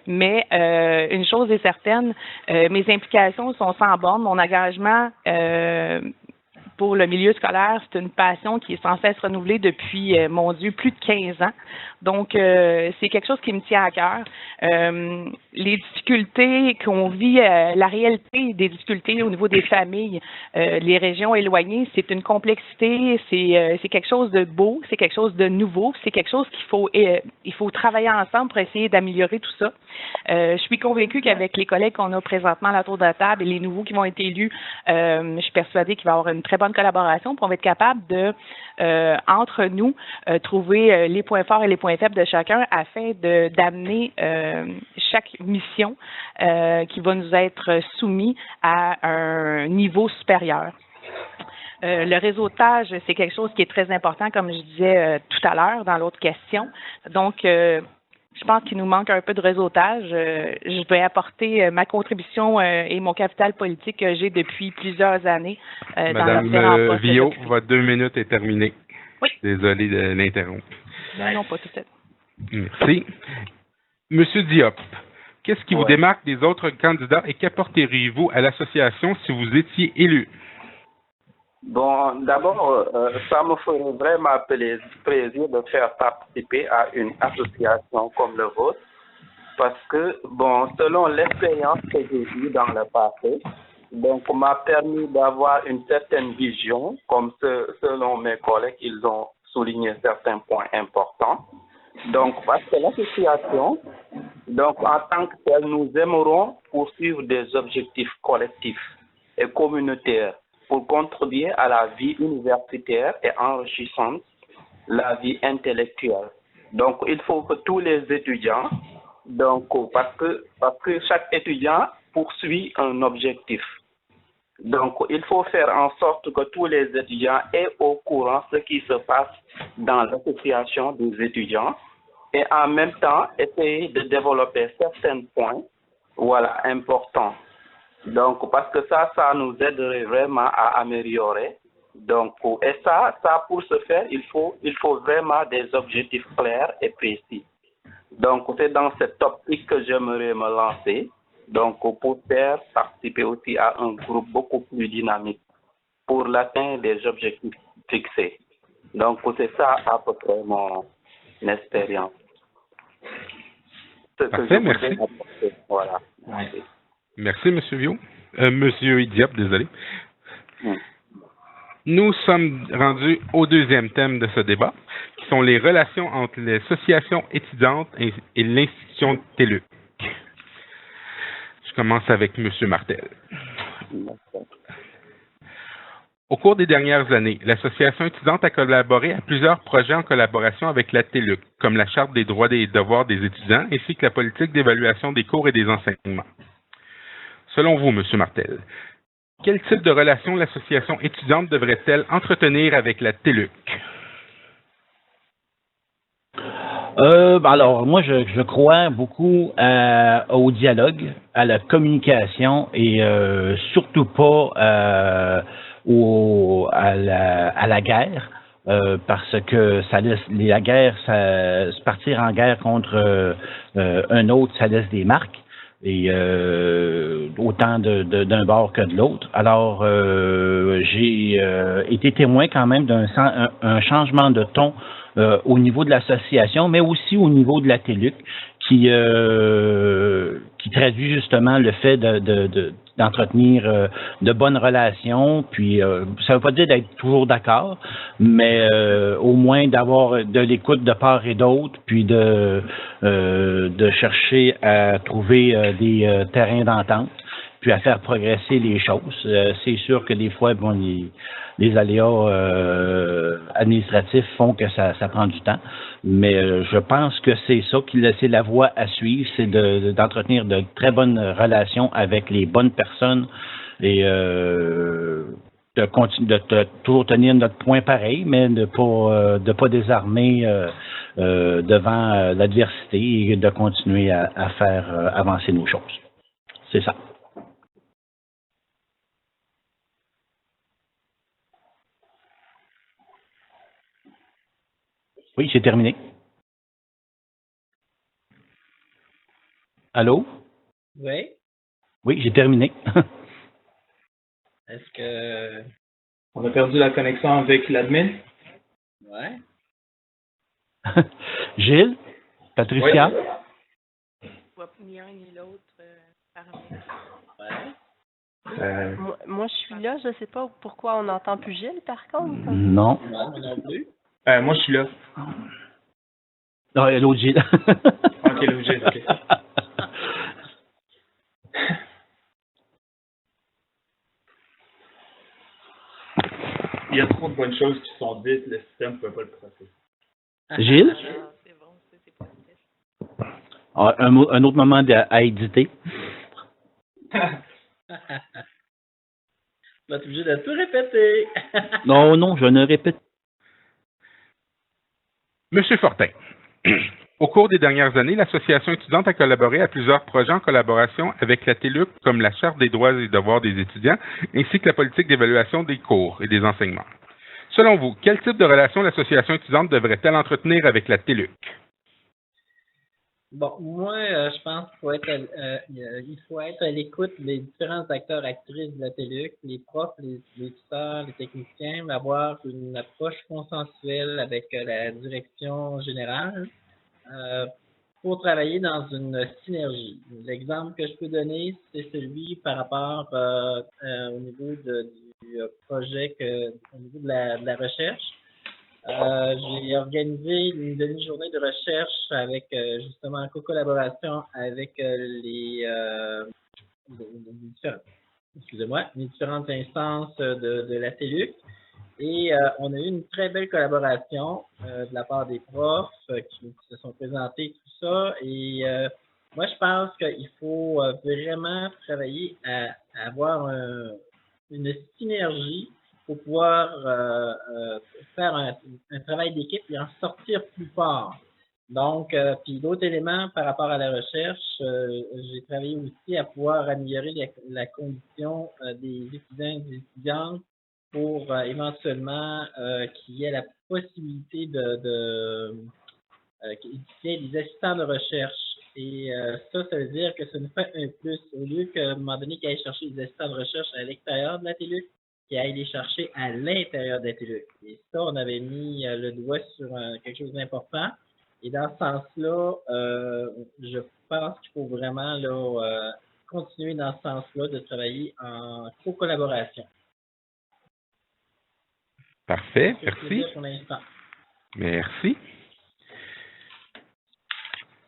Mais une chose est certaine, mes implications sont sans borne. Mon engagement pour le milieu scolaire, c'est une passion qui est sans cesse renouvelée depuis, mon Dieu, plus de 15 ans. Donc, c'est quelque chose qui me tient à cœur. Les difficultés qu'on vit, la réalité des difficultés au niveau des familles, les régions éloignées, c'est une complexité, c'est quelque chose de beau, c'est quelque chose de nouveau, c'est quelque chose il faut travailler ensemble pour essayer d'améliorer tout ça. Je suis convaincue qu'avec les collègues qu'on a présentement à la tour de la table et les nouveaux qui vont être élus, je suis persuadée qu'il va y avoir une très bonne collaboration, puis on va être capable de, entre nous, trouver les points forts et les points faibles de chacun afin d'amener chaque mission qui va nous être soumise à un niveau supérieur. Le réseautage, c'est quelque chose qui est très important, comme je disais tout à l'heure dans l'autre question. Donc, je pense qu'il nous manque un peu de réseautage. Je vais apporter ma contribution et mon capital politique que j'ai depuis plusieurs années. Madame Viault, votre 2 minutes est terminée. Oui. Désolé de l'interrompre. Non, pas tout à fait. Merci. Monsieur Diop, qu'est-ce qui vous démarque des autres candidats et qu'apporteriez-vous à l'association si vous étiez élu? Bon, d'abord, ça me ferait vraiment plaisir de faire participer à une association comme le vôtre, parce que, bon, selon l'expérience que j'ai eue dans le passé, donc, m'a permis d'avoir une certaine vision, comme selon mes collègues, ils ont souligné certains points importants. Donc, parce que l'association, donc, en tant que telle, nous aimerons poursuivre des objectifs collectifs et communautaires pour contribuer à la vie universitaire et enrichissante, la vie intellectuelle. Donc, il faut que tous les étudiants, donc, parce que chaque étudiant poursuit un objectif. Donc, il faut faire en sorte que tous les étudiants aient au courant ce qui se passe dans l'association des étudiants et en même temps essayer de développer certains points, voilà, importants. Donc, parce que ça nous aiderait vraiment à améliorer. Donc, et ça pour ce faire, il faut vraiment des objectifs clairs et précis. Donc, c'est dans cette optique que j'aimerais me lancer. Donc, pour faire participer aussi à un groupe beaucoup plus dynamique pour l'atteinte des objectifs fixés. Donc, c'est ça à peu près mon expérience. Parfait, merci. Voilà. Merci, M. Viau. Monsieur Diop, désolé. Nous sommes rendus au deuxième thème de ce débat, qui sont les relations entre l'association étudiante et l'institution TELUC. Je commence avec M. Martel. Au cours des dernières années, l'association étudiante a collaboré à plusieurs projets en collaboration avec la TELUC, comme la Charte des droits et devoirs des étudiants, ainsi que la politique d'évaluation des cours et des enseignements. Selon vous, M. Martel, quel type de relation l'association étudiante devrait-elle entretenir avec la TELUC? Alors, moi, je crois beaucoup au dialogue, à la communication et surtout pas à la guerre, parce que la guerre, se partir en guerre contre un autre, ça laisse des marques. Et autant d'un bord que de l'autre. Alors, j'ai été témoin quand même d'un changement de ton au niveau de l'association, mais aussi au niveau de la TELUC, qui traduit justement le fait d'entretenir de bonnes relations, puis ça ne veut pas dire d'être toujours d'accord, mais au moins d'avoir de l'écoute de part et d'autre, puis de chercher à trouver des terrains d'entente, puis à faire progresser les choses. C'est sûr que des fois, bon, les aléas administratifs font que ça prend du temps, mais je pense que c'est ça c'est la voie à suivre, c'est d'entretenir de très bonnes relations avec les bonnes personnes et de toujours tenir notre point pareil, mais de pas désarmer devant l'adversité et de continuer à faire avancer nos choses. C'est ça. Oui, j'ai terminé. Allô? Oui. Oui, j'ai terminé. Est-ce que... On a perdu la connexion avec l'admin? Ouais. Gilles? Patricia? Je vois ni un ni l'autre parler. Ouais. Moi, je suis là. Je ne sais pas pourquoi on n'entend plus Gilles, par contre. Non. Moi non plus. Moi, je suis là. Non, l'autre Gilles. OK, l'autre Gilles, OK. Il y a trop de bonnes choses qui sont dites, le système ne peut pas le processer. Gilles? C'est bon, c'est positif. Un autre moment à éditer. Tu vas être obligé de tout répéter. Non, je ne répète. Monsieur Fortin, au cours des dernières années, l'association étudiante a collaboré à plusieurs projets en collaboration avec la TELUC, comme la Charte des droits et devoirs des étudiants, ainsi que la politique d'évaluation des cours et des enseignements. Selon vous, quel type de relation l'association étudiante devrait-elle entretenir avec la TELUC? Bon, moi, je pense qu'il faut être à l'écoute des différents acteurs, actrices de la TELUC, les profs, les tuteurs, les techniciens, avoir une approche consensuelle avec la direction générale pour travailler dans une synergie. L'exemple que je peux donner, c'est celui par rapport au niveau du projet, au niveau de la recherche. J'ai organisé une demi-journée de recherche avec justement en co-collaboration avec les différentes instances de la TELUC. Et on a eu une très belle collaboration de la part des profs qui se sont présentés, tout ça. Et moi, je pense qu'il faut vraiment travailler à avoir une synergie pour pouvoir faire un travail d'équipe et en sortir plus fort. Donc, puis d'autres éléments par rapport à la recherche, j'ai travaillé aussi à pouvoir améliorer la condition des étudiants et des étudiantes pour éventuellement qu'il y ait la possibilité qu'il y ait des assistants de recherche. Et ça veut dire que ça nous fait un plus. Au lieu qu'à un moment donné, qu'il aille chercher des assistants de recherche à l'extérieur de la TELUC, qu'il aille les chercher à l'intérieur de la TELUC. Et ça, on avait mis le doigt sur quelque chose d'important. Et dans ce sens-là, je pense qu'il faut vraiment là, continuer dans ce sens-là de travailler en co-collaboration. Parfait, merci. Pour l'instant. Merci.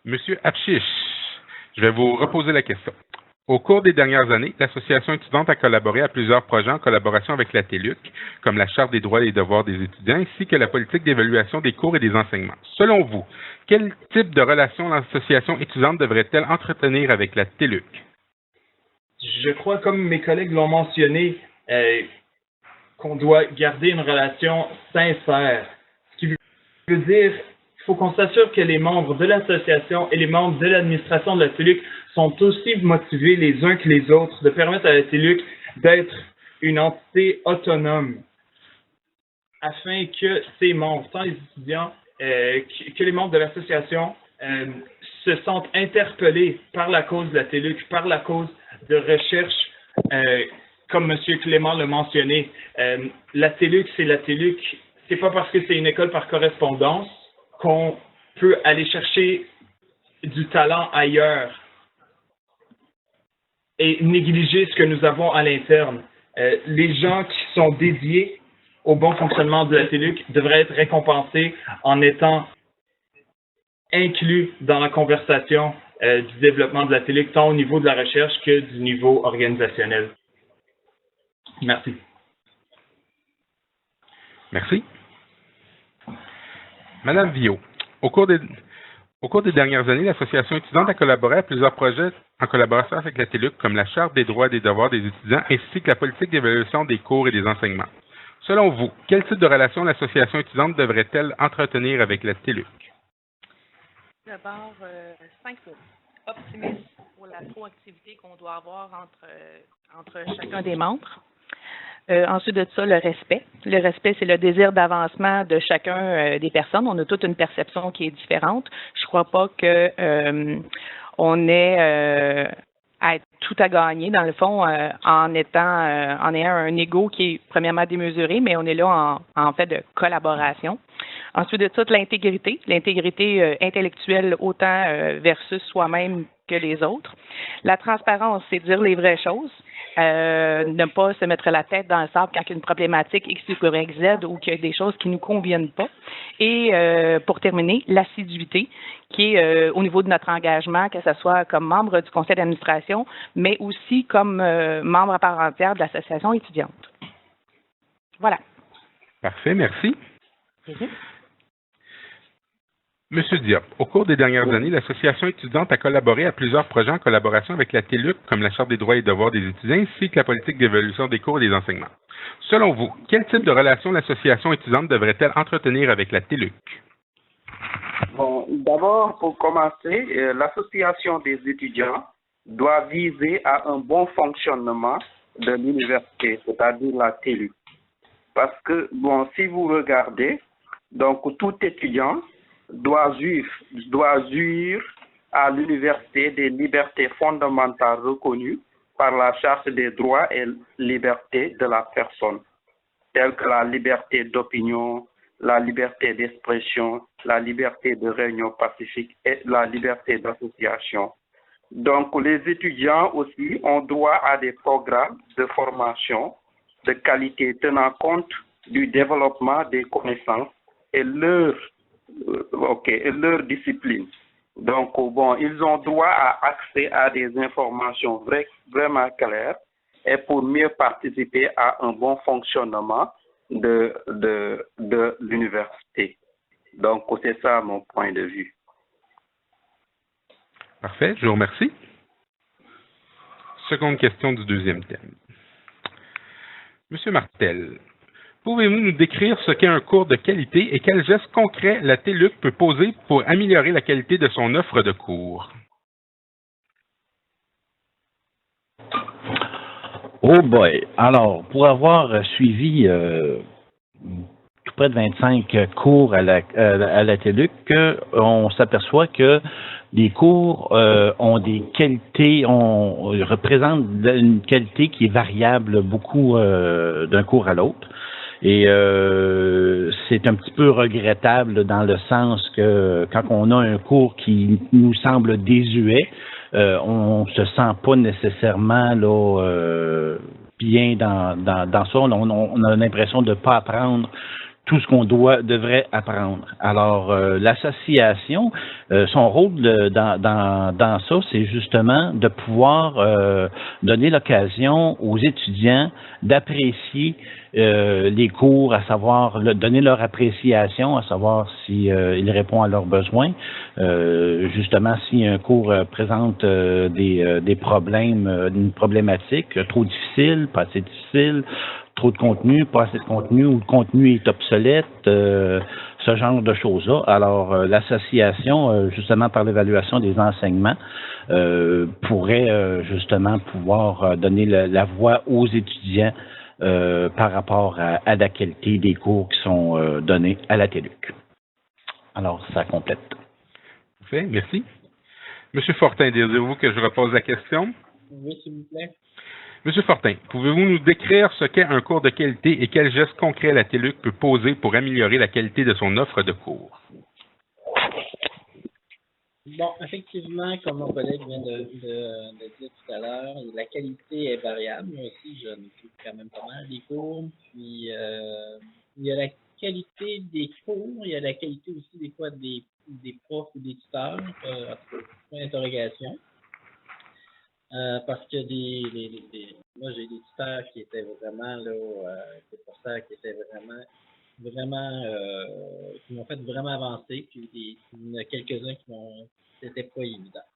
Monsieur Apchiche, je vais vous reposer la question. Au cours des dernières années, l'Association étudiante a collaboré à plusieurs projets en collaboration avec la TELUC, comme la Charte des droits et devoirs des étudiants, ainsi que la politique d'évaluation des cours et des enseignements. Selon vous, quel type de relation l'association étudiante devrait-elle entretenir avec la TELUC? Je crois, comme mes collègues l'ont mentionné, qu'on doit garder une relation sincère. Ce qui veut dire qu'il faut qu'on s'assure que les membres de l'association et les membres de l'administration de la TELUC sont aussi motivés les uns que les autres, de permettre à la TELUC d'être une entité autonome, afin que ses membres, tant les étudiants que les membres de l'association, se sentent interpellés par la cause de la TELUC, par la cause de recherche, comme M. Clément l'a mentionné. La TELUC, c'est la TELUC. C'est pas parce que c'est une école par correspondance qu'on peut aller chercher du talent ailleurs et négliger ce que nous avons à l'interne. Les gens qui sont dédiés au bon fonctionnement de la TELUC devraient être récompensés en étant inclus dans la conversation du développement de la TELUC, tant au niveau de la recherche que du niveau organisationnel. Merci. Merci. Madame Viau, au cours des dernières années, l'Association étudiante a collaboré à plusieurs projets en collaboration avec la TELUC, comme la Charte des droits et des devoirs des étudiants, ainsi que la politique d'évaluation des cours et des enseignements. Selon vous, quel type de relation l'association étudiante devrait-elle entretenir avec la TELUC? D'abord, 5 mots. Optimisme pour la proactivité qu'on doit avoir entre chacun des membres. Ensuite de ça, le respect. Le respect, c'est le désir d'avancement de chacun des personnes. On a toute une perception qui est différente. Je crois pas que on ait tout à gagner, dans le fond, en ayant un ego qui est premièrement démesuré, mais on est là en fait de collaboration. Ensuite de ça, l'intégrité intellectuelle autant versus soi-même que les autres. La transparence, c'est dire les vraies choses. Ne pas se mettre la tête dans le sable quand il y a une problématique X, Y, Z ou qu'il y a des choses qui ne nous conviennent pas. Et pour terminer, l'assiduité qui est au niveau de notre engagement, que ce soit comme membre du conseil d'administration, mais aussi comme membre à part entière de l'association étudiante. Voilà. Parfait, merci. Monsieur Diop, au cours des dernières années, l'Association étudiante a collaboré à plusieurs projets en collaboration avec la TELUC, comme la Charte des droits et devoirs des étudiants, ainsi que la politique d'évaluation des cours et des enseignements. Selon vous, quel type de relation l'association étudiante devrait-elle entretenir avec la TELUC? Bon, d'abord, pour commencer, l'association des étudiants doit viser à un bon fonctionnement de l'université, c'est-à-dire la TELUC. Parce que, bon, si vous regardez, donc tout étudiant doit jouir à l'université des libertés fondamentales reconnues par la Charte des droits et libertés de la personne, telles que la liberté d'opinion, la liberté d'expression, la liberté de réunion pacifique et la liberté d'association. Donc, les étudiants aussi ont droit à des programmes de formation de qualité tenant compte du développement des connaissances et leur discipline. Donc, bon, ils ont droit à accès à des informations vraiment claires et pour mieux participer à un bon fonctionnement de l'université. Donc, c'est ça mon point de vue. Parfait, je vous remercie. Seconde question du deuxième thème. Monsieur Martel, pouvez-vous nous décrire ce qu'est un cours de qualité et quels gestes concrets la TELUC peut poser pour améliorer la qualité de son offre de cours? Oh boy! Alors, pour avoir suivi tout près de 25 cours à la TELUC, on s'aperçoit que les cours ont des qualités, représentent une qualité qui est variable beaucoup d'un cours à l'autre. Et c'est un petit peu regrettable dans le sens que quand on a un cours qui nous semble désuet, on se sent pas nécessairement là bien dans ça. On a l'impression de ne pas apprendre tout ce qu'on devrait apprendre. Alors, l'association, son rôle dans ça, c'est justement de pouvoir donner l'occasion aux étudiants d'apprécier les cours, à savoir donner leur appréciation, à savoir si il répond à leurs besoins. Justement, si un cours présente des problèmes, une problématique trop difficile, pas assez difficile, trop de contenu, pas assez de contenu, ou le contenu est obsolète, ce genre de choses-là. Alors, l'association, justement par l'évaluation des enseignements, pourrait justement pouvoir donner la voix aux étudiants par rapport à la qualité des cours qui sont donnés à la TELUC. Alors, ça complète. Parfait, merci. Monsieur Fortin, désirez-vous que je repose la question? Oui, s'il vous plaît. Monsieur Fortin, pouvez-vous nous décrire ce qu'est un cours de qualité et quels gestes concrets la TELUC peut poser pour améliorer la qualité de son offre de cours? Bon, effectivement, comme mon collègue vient de dire tout à l'heure, la qualité est variable. Moi aussi, je ne fais quand même pas mal des cours. Puis, il y a la qualité des cours, il y a la qualité aussi des fois des profs ou des tuteurs, point d'interrogation. Parce que moi j'ai des tuteurs qui étaient vraiment là, des professeurs qui étaient vraiment qui m'ont fait vraiment avancer, puis il y en a quelques-uns c'était pas évident.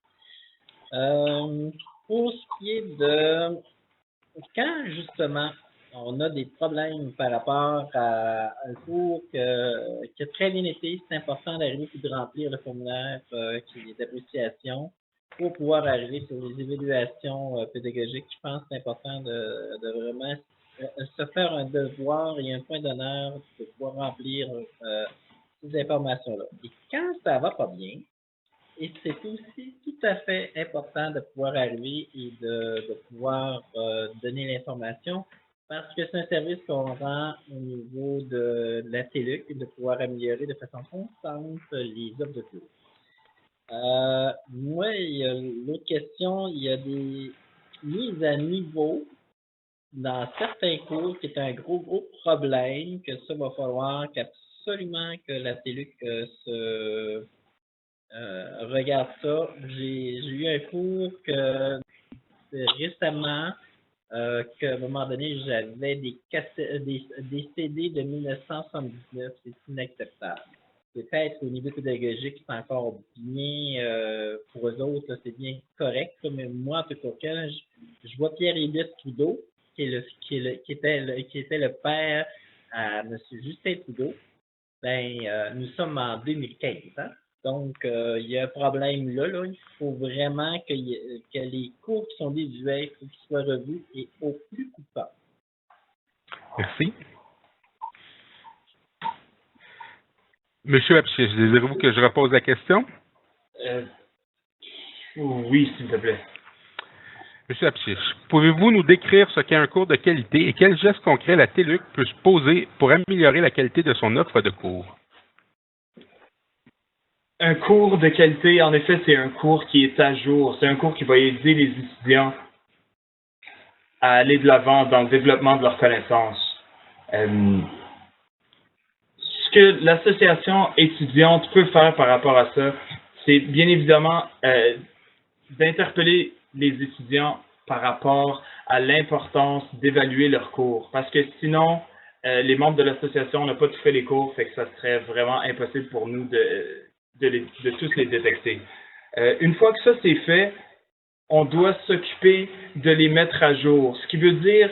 Pour ce qui est de quand justement on a des problèmes par rapport à un cours qui a très bien été, c'est important d'arriver et de remplir le formulaire qui est d'appréciation pour pouvoir arriver sur les évaluations pédagogiques. Je pense que c'est important de vraiment se faire un devoir et un point d'honneur de pouvoir remplir ces informations-là. Et quand ça va pas bien, et c'est aussi tout à fait important de pouvoir arriver et de pouvoir donner l'information parce que c'est un service qu'on rend au niveau de la TELUC et de pouvoir améliorer de façon constante les offres de cours. Moi, il y a l'autre question, il y a des mises à niveau dans certains cours qui est un gros problème, que ça va falloir qu'absolument que la TELUC regarde ça. J'ai eu un cours que récemment, qu'à un moment donné, j'avais des CD de 1979, c'est inacceptable. Peut-être au niveau pédagogique, c'est encore bien, pour eux autres, c'est bien correct, mais moi, en tout cas, quand je vois Pierre-Édith Trudeau, qui était le père à M. Justin Trudeau, nous sommes en 2015, hein? Donc, il y a un problème là. Il faut vraiment que les cours qui sont désuets, il faut qu'ils soient revus et au plus coupable. Merci. Monsieur Apchiche, désirez-vous que je repose la question? Oui, s'il te plaît. Monsieur Apchiche, pouvez-vous nous décrire ce qu'est un cours de qualité et quels gestes concrets la TELUC peut se poser pour améliorer la qualité de son offre de cours? Un cours de qualité, en effet, c'est un cours qui est à jour. C'est un cours qui va aider les étudiants à aller de l'avant dans le développement de leurs connaissances. Ce que l'association étudiante peut faire par rapport à ça, c'est bien évidemment d'interpeller les étudiants par rapport à l'importance d'évaluer leurs cours. Parce que sinon, les membres de l'association n'ont pas tout fait les cours, fait que ça serait vraiment impossible pour nous de tous les détecter. Une fois que ça c'est fait, on doit s'occuper de les mettre à jour, ce qui veut dire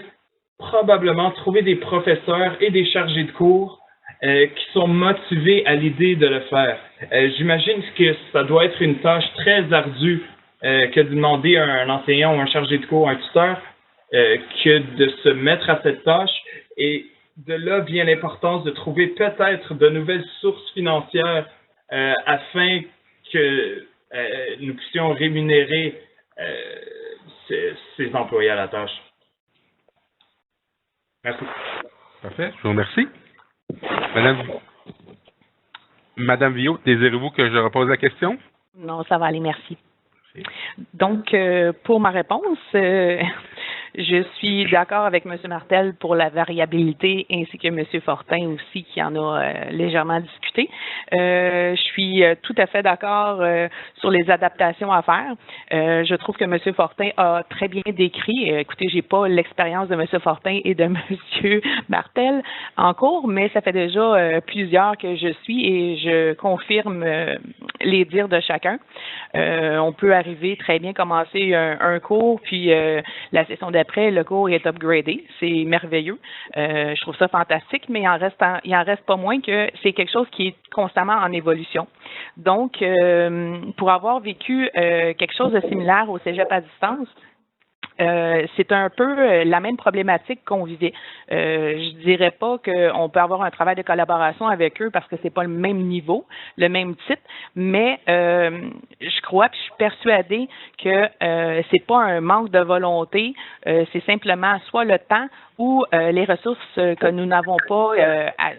probablement trouver des professeurs et des chargés de cours qui sont motivés à l'idée de le faire. J'imagine que ça doit être une tâche très ardue que de demander à un enseignant ou un chargé de cours, un tuteur, que de se mettre à cette tâche. Et de là vient l'importance de trouver peut-être de nouvelles sources financières afin que nous puissions rémunérer ces employés à la tâche. Merci. Parfait, je vous remercie. Madame Villot, désirez-vous que je repose la question? Non, ça va aller, merci. Donc, pour ma réponse, je suis d'accord avec M. Martel pour la variabilité ainsi que M. Fortin aussi qui en a légèrement discuté. Je suis tout à fait d'accord sur les adaptations à faire. Je trouve que M. Fortin a très bien décrit. Écoutez, j'ai pas l'expérience de M. Fortin et de M. Martel en cours, mais ça fait déjà plusieurs que je suis et je confirme les dires de chacun. On peut arriver très bien commencer un cours, puis la session d'après, le cours est upgradé. C'est merveilleux. Je trouve ça fantastique, mais il en reste pas moins que c'est quelque chose qui est constamment en évolution. Donc, pour avoir vécu quelque chose de similaire au cégep à distance, c'est un peu la même problématique qu'on vivait. Je dirais pas qu'on peut avoir un travail de collaboration avec eux parce que c'est pas le même niveau, le même titre, mais je crois puis je suis persuadée que c'est pas un manque de volonté, c'est simplement soit le temps ou les ressources que nous n'avons pas,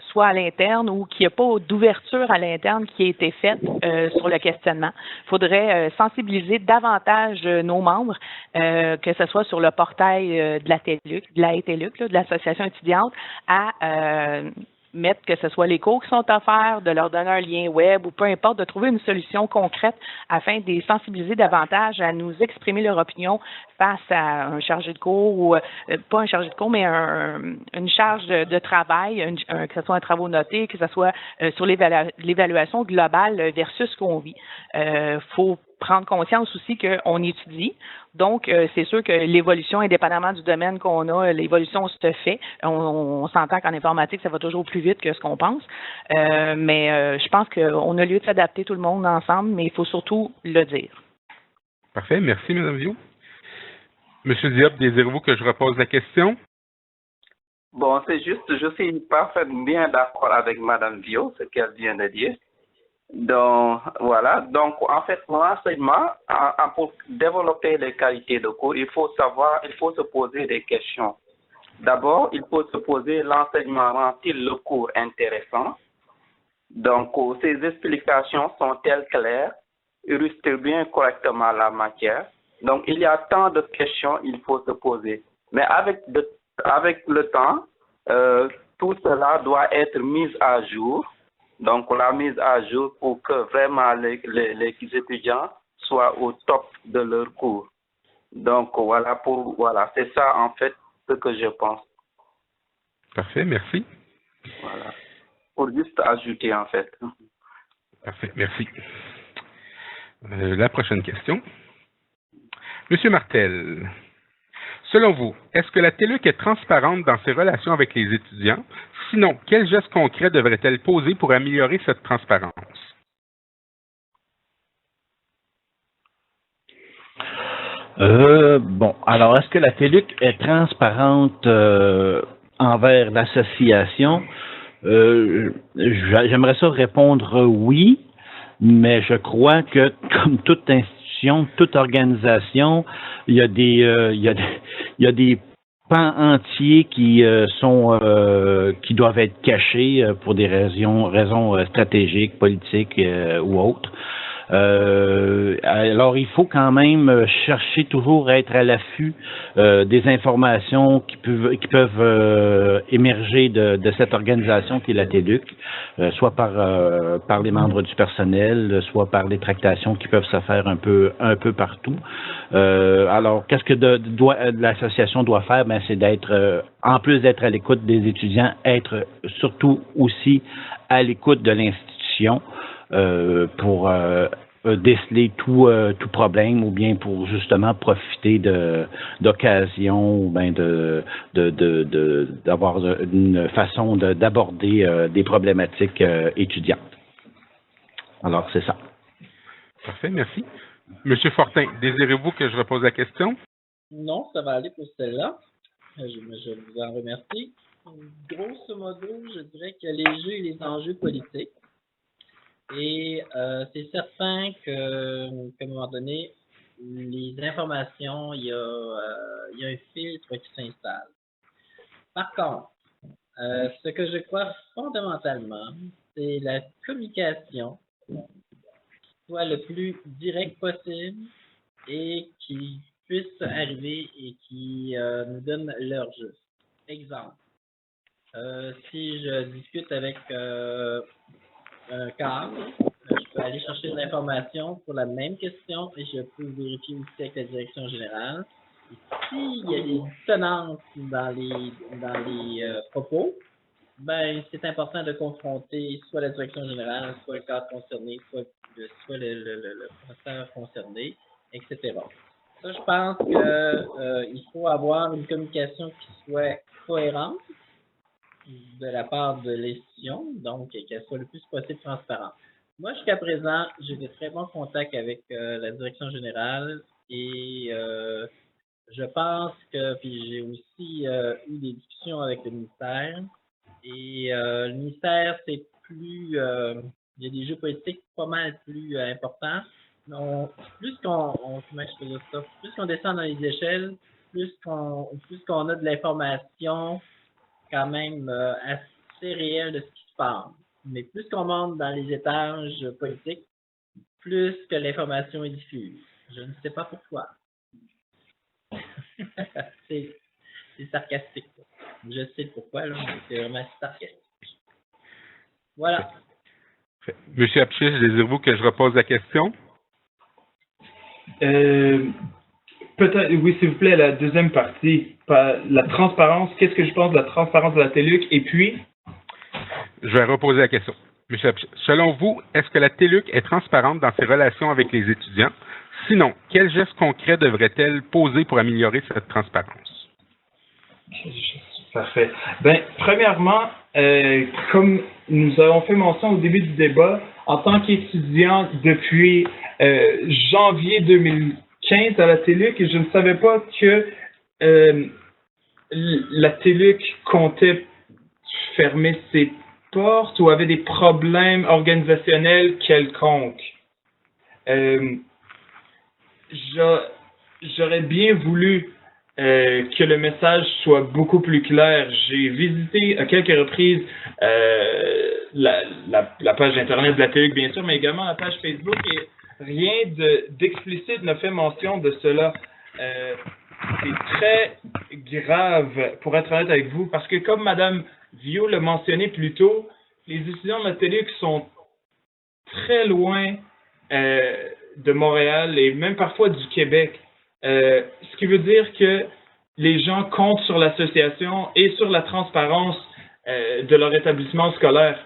soit à l'interne ou qu'il n'y a pas d'ouverture à l'interne qui a été faite sur le questionnement. Il faudrait sensibiliser davantage nos membres, que ce soit sur le portail de la TELUC, de l'association étudiante, à mettre que ce soit les cours qui sont offerts, de leur donner un lien web ou peu importe, de trouver une solution concrète afin de les sensibiliser davantage à nous exprimer leur opinion face à un chargé de cours ou pas un chargé de cours, mais une charge de travail, que ce soit un travaux noté, que ce soit sur l'évaluation globale versus ce qu'on vit. Faut prendre conscience aussi qu'on étudie. Donc, c'est sûr que l'évolution, indépendamment du domaine qu'on a, l'évolution se fait. On s'entend qu'en informatique, ça va toujours plus vite que ce qu'on pense. Mais je pense qu'on a lieu de s'adapter tout le monde ensemble, mais il faut surtout le dire. Parfait. Merci, Mme Viau. Monsieur Diop, désirez-vous que je repose la question? Bon, c'est juste, je suis parfaitement bien d'accord avec Mme Viau, ce qu'elle vient de dire. Donc, voilà. Donc, en fait, l'enseignement, pour développer les qualités de cours, il faut se poser des questions. D'abord, il faut se poser l'enseignement rend-il le cours intéressant? Donc, ces explications sont-elles claires? Illustrent bien correctement la matière? Donc, il y a tant de questions il faut se poser. Mais avec le temps, tout cela doit être mis à jour. Donc, la mise à jour pour que vraiment les étudiants soient au top de leur cours. Donc, voilà, c'est ça en fait ce que je pense. Parfait, merci. Voilà. Pour juste ajouter en fait. Parfait, merci. La prochaine question. Monsieur Martel, selon vous, est-ce que la TELUC est transparente dans ses relations avec les étudiants? Sinon, quels gestes concrets devrait-elle poser pour améliorer cette transparence? Bon, alors, est-ce que la TELUC est transparente envers l'association? J'aimerais ça répondre oui, mais je crois que, comme toute institution, toute organisation, il y a des pans entiers qui doivent être cachés pour des raisons stratégiques, politiques ou autres. Alors, il faut quand même chercher toujours à être à l'affût des informations qui peuvent émerger de cette organisation qui est la TELUC, soit par les membres du personnel, soit par les tractations qui peuvent se faire un peu partout. Alors, qu'est-ce que l'association doit faire? Ben, c'est d'être, en plus d'être à l'écoute des étudiants, être surtout aussi à l'écoute de l'institution pour déceler tout problème ou bien pour justement profiter d'occasions ou bien d'avoir une façon d'aborder des problématiques étudiantes. Alors, c'est ça. Parfait, merci. Monsieur Fortin, désirez-vous que je repose la question? Non, ça va aller pour celle-là. Je vous en remercie. Grosso modo, je dirais qu'il y a les jeux et les enjeux politiques. Et c'est certain qu'à un moment donné, les informations, il y a un filtre qui s'installe. Par contre, ce que je crois fondamentalement, c'est la communication qui soit le plus direct possible et qui puisse arriver et qui nous donne l'heure juste. Exemple, si je discute avec un cadre, je peux aller chercher de l'information pour la même question et je peux vérifier aussi avec la direction générale. Et s'il y a des dissonances dans les propos, ben c'est important de confronter soit la direction générale, soit le cadre concerné, soit le professeur concerné, etc. Ça, je pense qu'il faut avoir une communication qui soit cohérente de la part de l'institution, donc qu'elle soit le plus possible transparente. Moi, jusqu'à présent, j'ai de très bons contacts avec la direction générale et je pense que, puis j'ai aussi eu des discussions avec le ministère et le ministère, c'est plus, il y a des jeux politiques pas mal plus importants. Plus qu'on descend dans les échelles, plus qu'on a de l'information quand même assez réelle de ce qui se passe. Mais plus qu'on monte dans les étages politiques, plus que l'information est diffuse. Je ne sais pas pourquoi. c'est sarcastique. Je sais pourquoi, là, mais c'est vraiment sarcastique. Voilà. Monsieur Apchiche, désirez-vous que je repose la question? Peut-être, oui, s'il vous plaît, la deuxième partie. La transparence, qu'est-ce que je pense de la transparence de la TELUC? Et puis? Je vais reposer la question. Monsieur Apchiche, selon vous, est-ce que la TELUC est transparente dans ses relations avec les étudiants? Sinon, quels gestes concrets devrait-elle poser pour améliorer cette transparence? Parfait. Ben, premièrement, comme nous avons fait mention au début du débat, en tant qu'étudiant depuis janvier 2015 à la TELUC, je ne savais pas que la TELUC comptait fermer ses portes ou avait des problèmes organisationnels quelconques. J'aurais bien voulu que le message soit beaucoup plus clair. J'ai visité à quelques reprises la page Internet de la TELUC, bien sûr, mais également la page Facebook, et rien d'explicite ne fait mention de cela. C'est très grave, pour être honnête avec vous, parce que comme Mme Viau l'a mentionné plus tôt, les étudiants de la TELUC sont très loin de Montréal et même parfois du Québec. Ce qui veut dire que les gens comptent sur l'association et sur la transparence de leur établissement scolaire.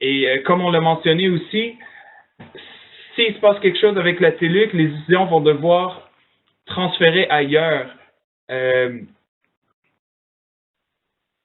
Et comme on l'a mentionné aussi, s'il se passe quelque chose avec la TELUC, les étudiants vont devoir transférer ailleurs.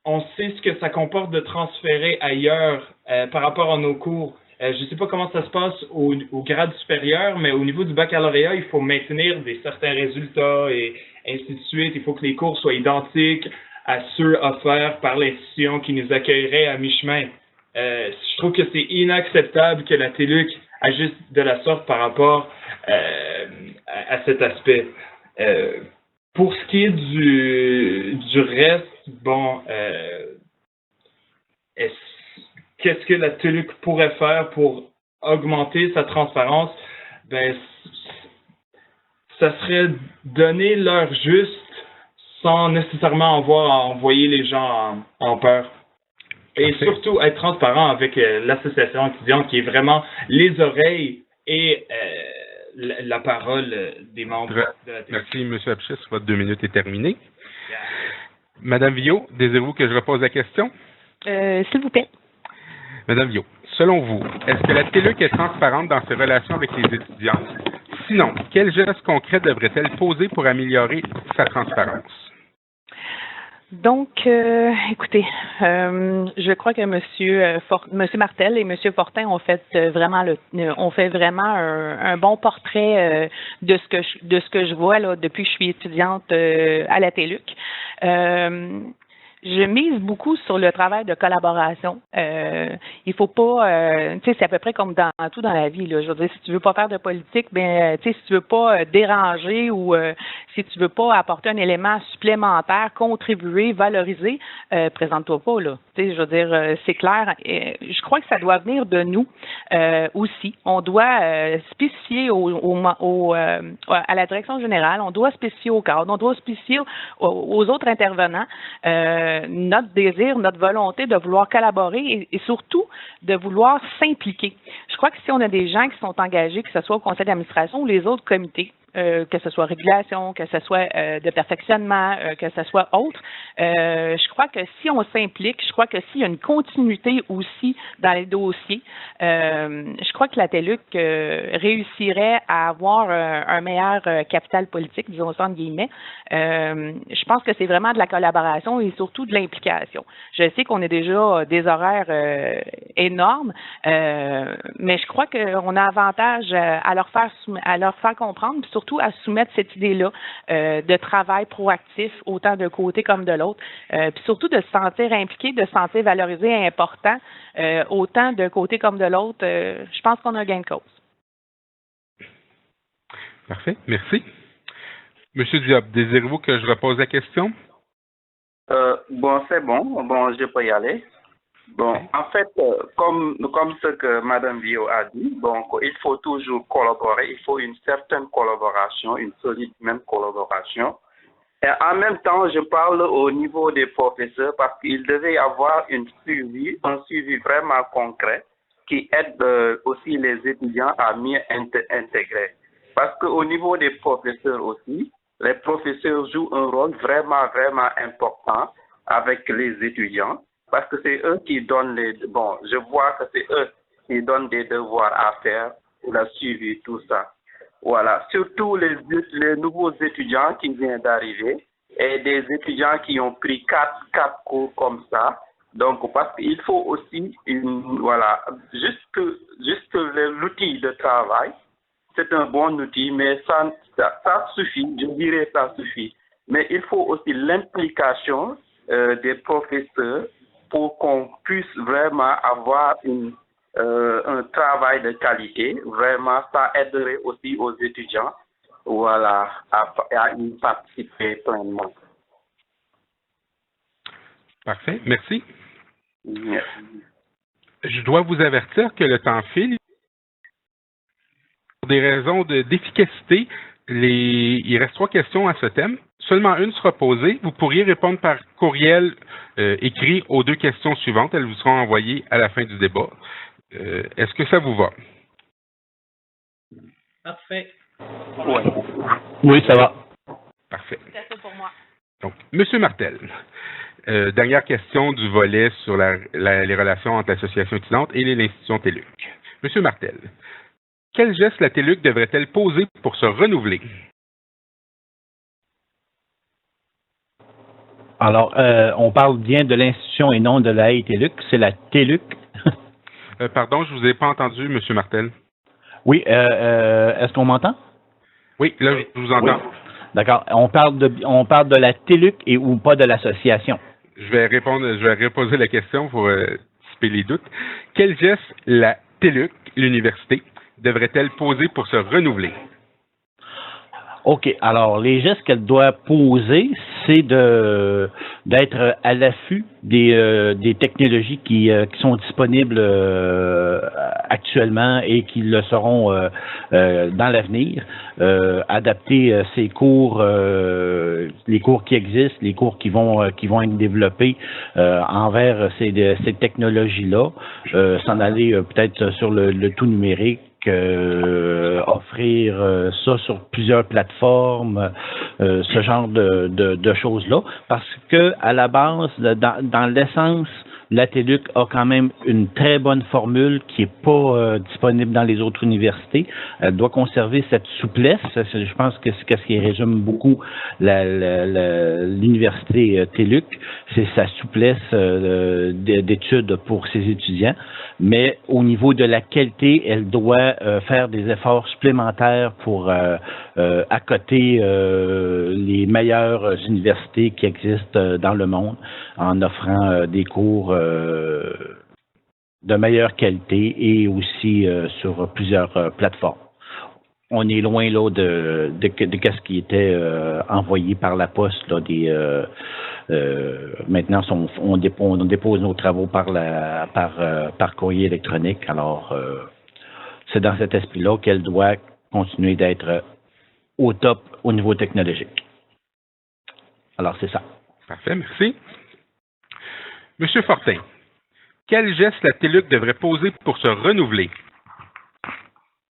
On sait ce que ça comporte de transférer ailleurs par rapport à nos cours. Je ne sais pas comment ça se passe au grade supérieur, mais au niveau du baccalauréat, il faut maintenir certains résultats et ainsi de suite. Il faut que les cours soient identiques à ceux offerts par l'institution qui nous accueillerait à mi-chemin. Je trouve que c'est inacceptable que la TELUC agisse de la sorte par rapport à cet aspect. Pour ce qui est du reste, bon, qu'est-ce que la TELUC pourrait faire pour augmenter sa transparence? Ben, ça serait donner l'heure juste sans nécessairement envoyer les gens en peur. Et surtout être transparent avec l'association étudiante qui est vraiment les oreilles et la parole des membres de la TELUC. Merci, M. Apchis. Votre 2 minutes est terminée. Yeah. Madame Villot, désirez-vous que je repose la question? S'il vous plaît. Madame Villot, selon vous, est-ce que la TELUC est transparente dans ses relations avec les étudiants? Sinon, quels gestes concrets devrait-elle poser pour améliorer sa transparence? Donc, écoutez, je crois que Monsieur Martel et Monsieur Fortin ont fait vraiment un bon portrait de ce que je vois là depuis que je suis étudiante à la TELUC. Je mise beaucoup sur le travail de collaboration. Il faut pas, tu sais, c'est à peu près comme dans tout dans la vie, là. Je veux dire, si tu veux pas faire de politique, ben, tu sais, si tu veux pas déranger ou si tu veux pas apporter un élément supplémentaire, contribuer, valoriser, présente-toi pas, là. Tu sais, je veux dire, c'est clair. Je crois que ça doit venir de nous aussi. On doit spécifier à la direction générale, on doit spécifier au cadre, on doit spécifier aux autres intervenants. Notre désir, notre volonté de vouloir collaborer et surtout de vouloir s'impliquer. Je crois que si on a des gens qui sont engagés, que ce soit au conseil d'administration ou les autres comités, que ce soit régulation, que ce soit de perfectionnement, que ce soit autre, je crois que si on s'implique, je crois que s'il y a une continuité aussi dans les dossiers, je crois que la TELUC réussirait à avoir un meilleur capital politique, disons ça entre guillemets. Je pense que c'est vraiment de la collaboration et surtout de l'implication. Je sais qu'on a déjà des horaires énormes, mais je crois qu'on a avantage à leur faire comprendre, puis surtout à soumettre cette idée-là de travail proactif, autant d'un côté comme de l'autre, puis surtout de se sentir impliqué, de se sentir valorisé et important, autant d'un côté comme de l'autre. Je pense qu'on a un gain de cause. Parfait, merci. Monsieur Diop, désirez-vous que je repose la question? Bon, c'est bon. Bon, je peux y aller. Bon, en fait, comme ce que Mme Vio a dit, donc il faut toujours collaborer, il faut une certaine collaboration, une solide même collaboration. Et en même temps, je parle au niveau des professeurs parce qu'il devait y avoir un suivi vraiment concret qui aide aussi les étudiants à mieux intégrer. Parce qu'au niveau des professeurs aussi, les professeurs jouent un rôle vraiment, vraiment important avec les étudiants. Parce que c'est eux qui donnent je vois que c'est eux qui donnent des devoirs à faire pour la suivi, tout ça. Voilà. Surtout les nouveaux étudiants qui viennent d'arriver et des étudiants qui ont pris quatre cours comme ça. Donc, parce qu'il faut aussi juste l'outil de travail. C'est un bon outil, mais ça suffit, je dirais ça suffit. Mais il faut aussi l'implication des professeurs pour qu'on puisse vraiment avoir un travail de qualité. Vraiment, ça aiderait aussi aux étudiants à y participer pleinement. Parfait, merci. Merci. Je dois vous avertir que le temps file. Pour des raisons d'efficacité, il reste 3 questions à ce thème. Seulement une sera posée. Vous pourriez répondre par courriel écrit aux 2 questions suivantes. Elles vous seront envoyées à la fin du débat. Est-ce que ça vous va? Parfait. Ouais. Oui, ça va. Parfait. C'est ça pour moi. Donc, M. Martel, dernière question du volet sur les relations entre l'association étudiante et l'institution TELUC. M. Martel, quel geste la TELUC devrait-elle poser pour se renouveler? Alors, on parle bien de l'institution et non de la TELUC. C'est la TELUC. Pardon, je ne vous ai pas entendu, M. Martel. Oui, est-ce qu'on m'entend? Oui, là, je vous entends. Oui. D'accord. On parle de la TELUC ou pas de l'association? Je vais reposer la question pour dissiper les doutes. Quel geste la TELUC, l'université, devrait-elle poser pour se renouveler? OK. Alors, les gestes qu'elle doit poser, c'est d'être à l'affût des technologies qui sont disponibles actuellement et qui le seront dans l'avenir. Adapter ses cours, les cours qui existent, les cours qui vont être développés envers ces technologies-là, s'en aller peut-être sur le tout numérique. Offrir ça sur plusieurs plateformes, ce genre de choses-là, parce que à la base, dans l'essence, la TELUC a quand même une très bonne formule qui est pas disponible dans les autres universités. Elle doit conserver cette souplesse. Je pense que c'est ce qui résume beaucoup l'université TELUC, c'est sa souplesse d'études pour ses étudiants. Mais au niveau de la qualité, elle doit faire des efforts supplémentaires pour accoter les meilleures universités qui existent dans le monde en offrant des cours de meilleure qualité et aussi sur plusieurs plateformes. On est loin là de ce qui était envoyé par la poste là, maintenant on dépose nos travaux par courrier électronique. Alors c'est dans cet esprit-là qu'elle doit continuer d'être au top au niveau technologique. Alors c'est ça. Parfait, merci. Monsieur Fortin, quel geste la TELUC devrait poser pour se renouveler?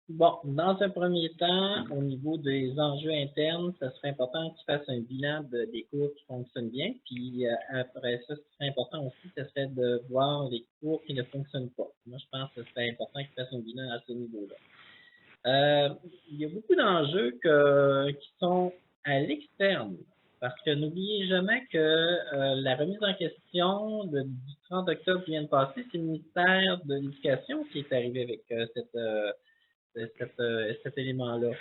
Bon, dans un premier temps, au niveau des enjeux internes, ça serait important qu'il fasse un bilan des cours qui fonctionnent bien. Puis après ça, ce qui serait important aussi, ce serait de voir les cours qui ne fonctionnent pas. Moi, je pense que ce serait important qu'il fasse un bilan à ce niveau-là. Il y a beaucoup d'enjeux qui sont à l'externe. Parce que n'oubliez jamais que la remise en question du 30 octobre qui vient de passer, c'est le ministère de l'Éducation qui est arrivé avec cet élément-là.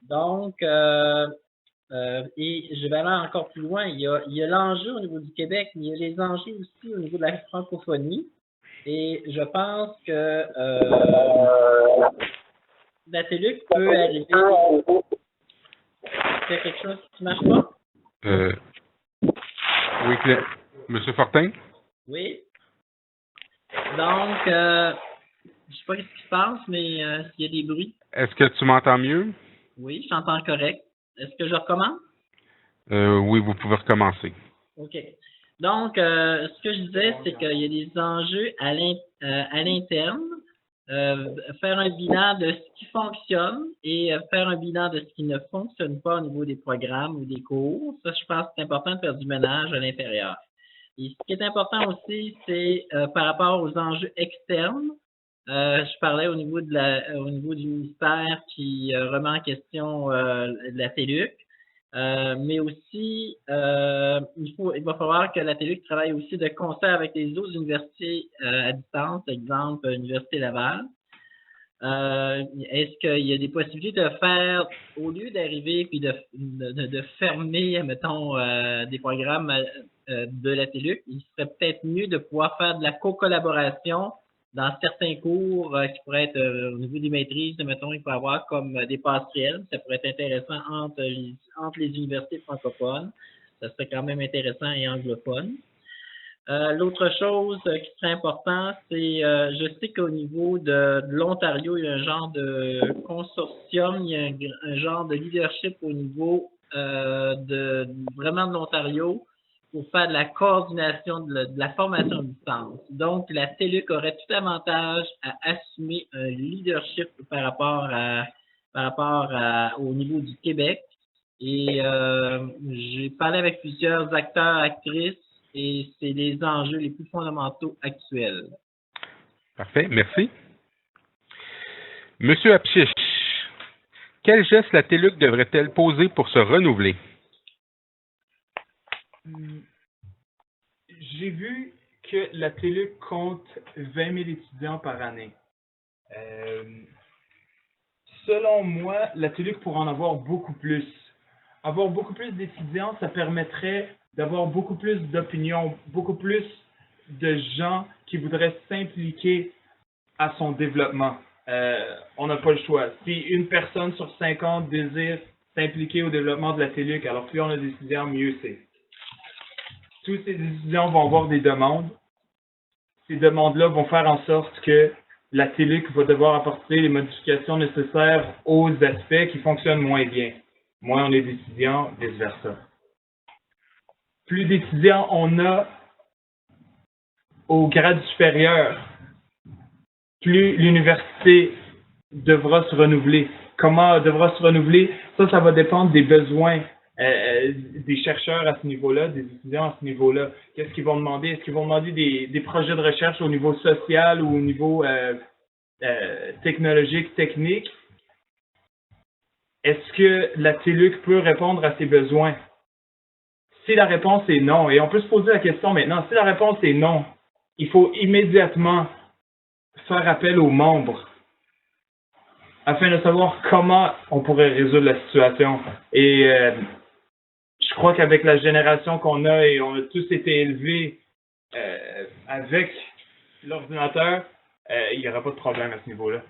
Donc, et je vais aller encore plus loin, il y a l'enjeu au niveau du Québec, mais il y a les enjeux aussi au niveau de la francophonie. Et je pense que la TELUC peut arriver... C'est quelque chose qui ne marche pas? Oui, Monsieur Fortin? Oui. Donc, je ne sais pas ce qui se passe, mais s'il y a des bruits. Est-ce que tu m'entends mieux? Oui, je t'entends correct. Est-ce que je recommence? Oui, vous pouvez recommencer. OK. Donc, ce que je disais, c'est qu'il y a des enjeux à l'interne. Faire un bilan de ce qui fonctionne et faire un bilan de ce qui ne fonctionne pas au niveau des programmes ou des cours. Ça, je pense que c'est important de faire du ménage à l'intérieur. Et ce qui est important aussi, c'est par rapport aux enjeux externes. Je parlais au niveau du ministère qui remet en question de la TELUC. Mais aussi, il va falloir que la TELUC travaille aussi de concert avec les autres universités à distance, exemple l'Université Laval. Est-ce qu'il y a des possibilités de faire, au lieu d'arriver puis de fermer, mettons, des programmes de la TELUC, il serait peut-être mieux de pouvoir faire de la co-collaboration dans certains cours qui pourraient être au niveau des maîtrises, mettons, il peut y avoir comme des passerelles. Ça pourrait être intéressant entre les universités francophones. Ça serait quand même intéressant et anglophone. L'autre chose qui serait important, c'est, je sais qu'au niveau de l'Ontario, il y a un genre de consortium, il y a un genre de leadership au niveau vraiment de l'Ontario pour faire de la coordination de la formation à distance. Donc, la TELUC aurait tout avantage à assumer un leadership par rapport au niveau du Québec. Et j'ai parlé avec plusieurs acteurs, actrices, et c'est les enjeux les plus fondamentaux actuels. Parfait, merci. Monsieur Apchiche, quel geste la TELUC devrait-elle poser pour se renouveler? J'ai vu que la TELUC compte 20 000 étudiants par année. Selon moi, la TELUC pourrait en avoir beaucoup plus. Avoir beaucoup plus d'étudiants, ça permettrait d'avoir beaucoup plus d'opinions, beaucoup plus de gens qui voudraient s'impliquer à son développement. On n'a pas le choix. Si une personne sur 50 désire s'impliquer au développement de la TELUC. Alors, plus on a d'étudiants, mieux c'est. Tous ces étudiants vont avoir des demandes. Ces demandes-là vont faire en sorte que la TELUC va devoir apporter les modifications nécessaires aux aspects qui fonctionnent moins bien. Moins on est d'étudiants, vice-versa. Plus d'étudiants on a au grade supérieur, plus l'université devra se renouveler. Comment devra se renouveler? Ça va dépendre des besoins des chercheurs à ce niveau-là, des étudiants à ce niveau-là. Qu'est-ce qu'ils vont demander? Est-ce qu'ils vont demander des projets de recherche au niveau social ou au niveau technologique, technique? Est-ce que la TELUC peut répondre à ces besoins? Si la réponse est non, et on peut se poser la question maintenant, si la réponse est non, il faut immédiatement faire appel aux membres afin de savoir comment on pourrait résoudre la situation. Et je crois qu'avec la génération qu'on a et on a tous été élevés avec l'ordinateur, il n'y aura pas de problème à ce niveau-là.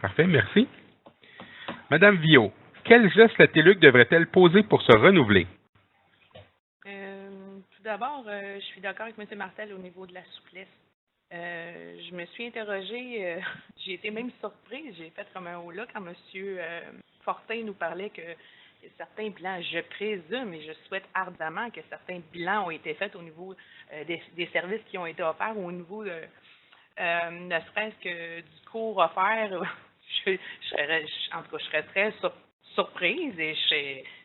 Parfait, merci. Madame Viau, quel geste la TELUC devrait-elle poser pour se renouveler? Tout d'abord, je suis d'accord avec M. Martel au niveau de la souplesse. Je me suis interrogée, j'ai été même surprise, j'ai fait comme un haut là quand M. Fortin nous parlait que certains bilans, je présume et je souhaite ardemment que certains bilans ont été faits au niveau des services qui ont été offerts, au niveau ne serait-ce que du cours offert. Je serais très surprise et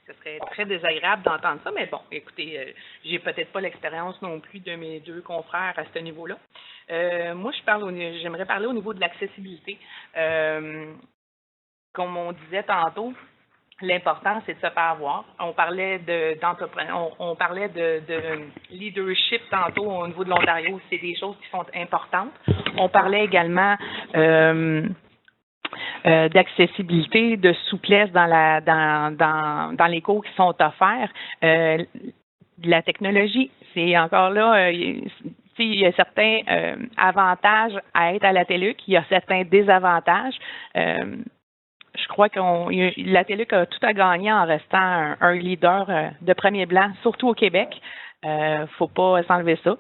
ce serait très désagréable d'entendre ça, mais bon, écoutez, j'ai peut-être pas l'expérience non plus de mes deux confrères à ce niveau-là. Moi, j'aimerais parler au niveau de l'accessibilité. Comme on disait tantôt, l'important, c'est de se faire voir. On parlait on parlait de leadership tantôt au niveau de l'Ontario. C'est des choses qui sont importantes. On parlait également d'accessibilité, de souplesse dans les cours qui sont offerts. La technologie, c'est encore là, il y a certains avantages à être à la TELUC, il y a certains désavantages. Je crois que la TELUC a tout à gagner en restant un leader de premier plan, surtout au Québec. Faut pas s'enlever ça,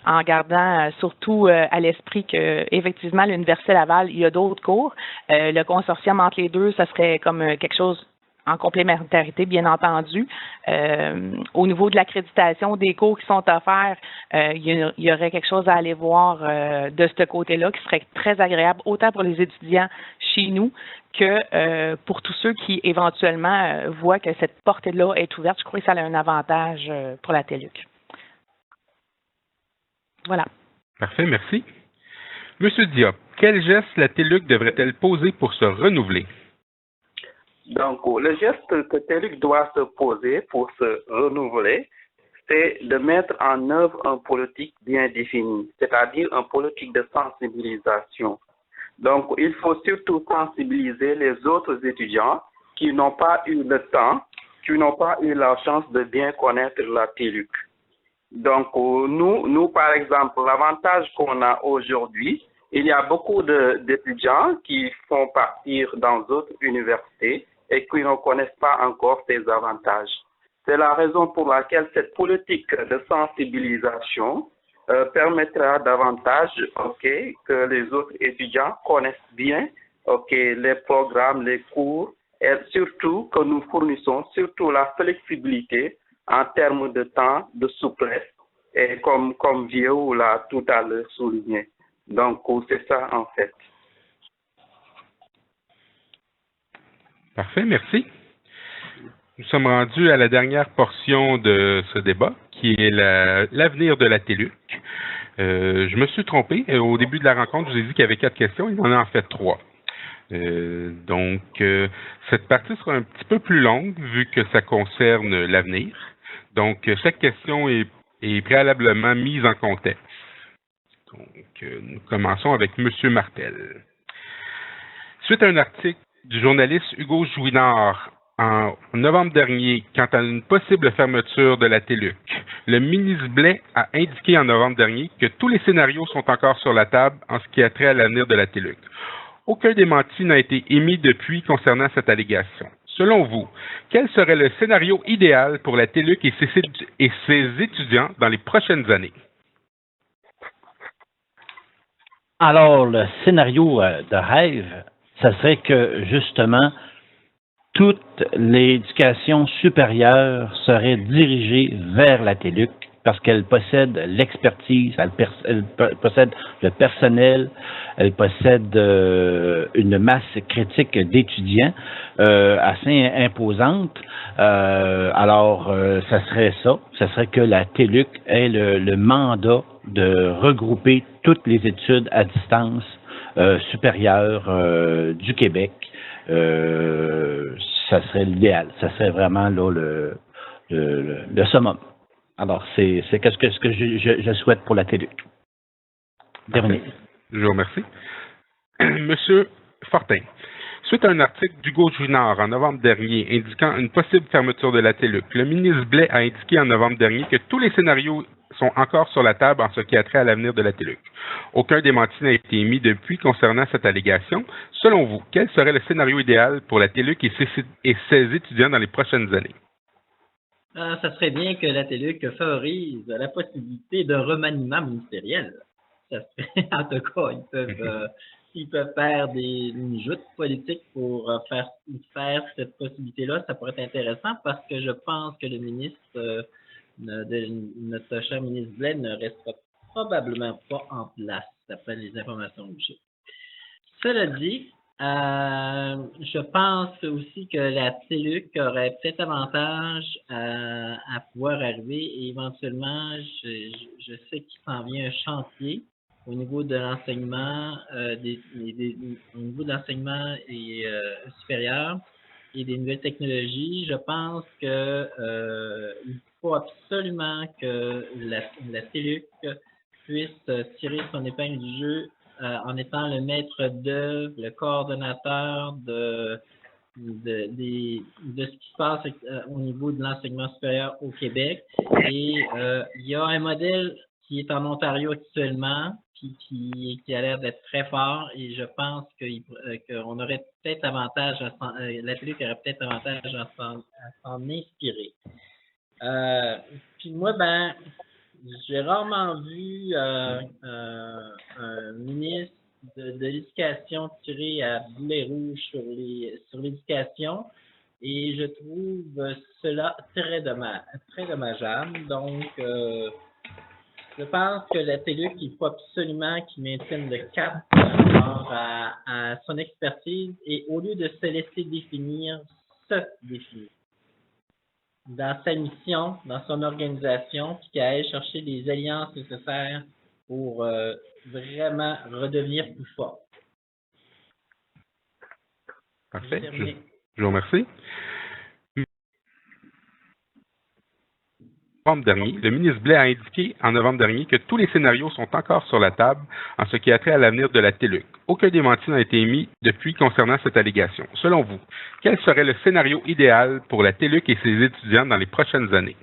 en gardant surtout à l'esprit que effectivement l'Université Laval, il y a d'autres cours. Le consortium entre les deux, ça serait comme quelque chose en complémentarité, bien entendu. Au niveau de l'accréditation des cours qui sont offerts, il y aurait quelque chose à aller voir de ce côté-là qui serait très agréable, autant pour les étudiants chez nous que pour tous ceux qui éventuellement voient que cette porte-là est ouverte. Je crois que ça a un avantage pour la TELUC. Voilà. Parfait, merci. Monsieur Diop, quel geste la TELUC devrait-elle poser pour se renouveler? Donc, le geste que TELUC doit se poser pour se renouveler, c'est de mettre en œuvre une politique bien définie, c'est-à-dire une politique de sensibilisation. Donc, il faut surtout sensibiliser les autres étudiants qui n'ont pas eu le temps, qui n'ont pas eu la chance de bien connaître la TELUC. Donc, nous, par exemple, l'avantage qu'on a aujourd'hui, il y a beaucoup d'étudiants qui font partir dans d'autres universités et qui ne connaissent pas encore ces avantages. C'est la raison pour laquelle cette politique de sensibilisation permettra davantage que les autres étudiants connaissent bien les programmes, les cours, et surtout que nous fournissons surtout la flexibilité en termes de temps, de souplesse, et comme Vieux l'a tout à l'heure souligné. Donc, c'est ça en fait. Parfait, merci. Nous sommes rendus à la dernière portion de ce débat, qui est l'avenir de la TELUC. Je me suis trompé. Au début de la rencontre, je vous ai dit qu'il y avait 4 questions. Il y en a en fait 3. Donc, cette partie sera un petit peu plus longue, vu que ça concerne l'avenir. Donc, chaque question est préalablement mise en contexte. Donc, nous commençons avec M. Martel. Suite à un article du journaliste Hugo Jouinard en novembre dernier quant à une possible fermeture de la TELUC, le ministre Blais a indiqué en novembre dernier que tous les scénarios sont encore sur la table en ce qui a trait à l'avenir de la TELUC. Aucun démenti n'a été émis depuis concernant cette allégation. Selon vous, quel serait le scénario idéal pour la TELUC et ses étudiants dans les prochaines années? Alors, le scénario de rêve, ça serait que, justement, toute l'éducation supérieure serait dirigée vers la TELUC parce qu'elle possède l'expertise, elle possède le personnel, elle possède une masse critique d'étudiants assez imposante. Alors, ça serait ça. Ça serait que la TELUC ait le mandat de regrouper toutes les études à distance supérieures du Québec. Ça serait l'idéal. Ça serait vraiment là le summum. Alors, c'est ce que je souhaite pour la TELUC. Dernier. Je vous remercie. Monsieur Fortin, suite à un article d'Hugo Junard en novembre dernier indiquant une possible fermeture de la TELUC, le ministre Blais a indiqué en novembre dernier que tous les scénarios sont encore sur la table en ce qui a trait à l'avenir de la TELUC. Aucun démenti n'a été émis depuis concernant cette allégation. Selon vous, quel serait le scénario idéal pour la TELUC et ses étudiants dans les prochaines années? Ça serait bien que la TELUC favorise la possibilité d'un remaniement ministériel. Ça serait, en tout cas, ils peuvent faire une joute politique pour faire cette possibilité-là. Ça pourrait être intéressant parce que je pense que le ministre, notre cher ministre Blais, ne restera probablement pas en place, d'après les informations que j'ai. Cela dit, je pense aussi que la TELUC aurait peut-être avantage à pouvoir arriver et éventuellement, je sais qu'il s'en vient un chantier au niveau de l'enseignement au niveau de l'enseignement supérieur et des nouvelles technologies. Je pense que il faut absolument que la TELUC puisse tirer son épingle du jeu en étant le maître d'œuvre, le coordonnateur de ce qui se passe au niveau de l'enseignement supérieur au Québec. Et il y a un modèle qui est en Ontario actuellement, qui a l'air d'être très fort, et je pense qu'on aurait peut-être avantage la TELUC aurait peut-être avantage à s'en inspirer. Puis moi, j'ai rarement vu un ministre de l'Éducation tirer à boulet rouge sur l'éducation et je trouve cela très dommageable. Donc, je pense que la TELUC, il faut absolument qu'il maintienne le cap par rapport à son expertise et au lieu de se laisser définir, se définir dans sa mission, dans son organisation, puis qu'elle aille chercher les alliances nécessaires pour vraiment redevenir plus fort. Parfait. Je vous remercie. Le ministre Blais a indiqué en novembre dernier que tous les scénarios sont encore sur la table en ce qui a trait à l'avenir de la TELUC. Aucun démenti n'a été émis depuis concernant cette allégation. Selon vous, quel serait le scénario idéal pour la TELUC et ses étudiants dans les prochaines années?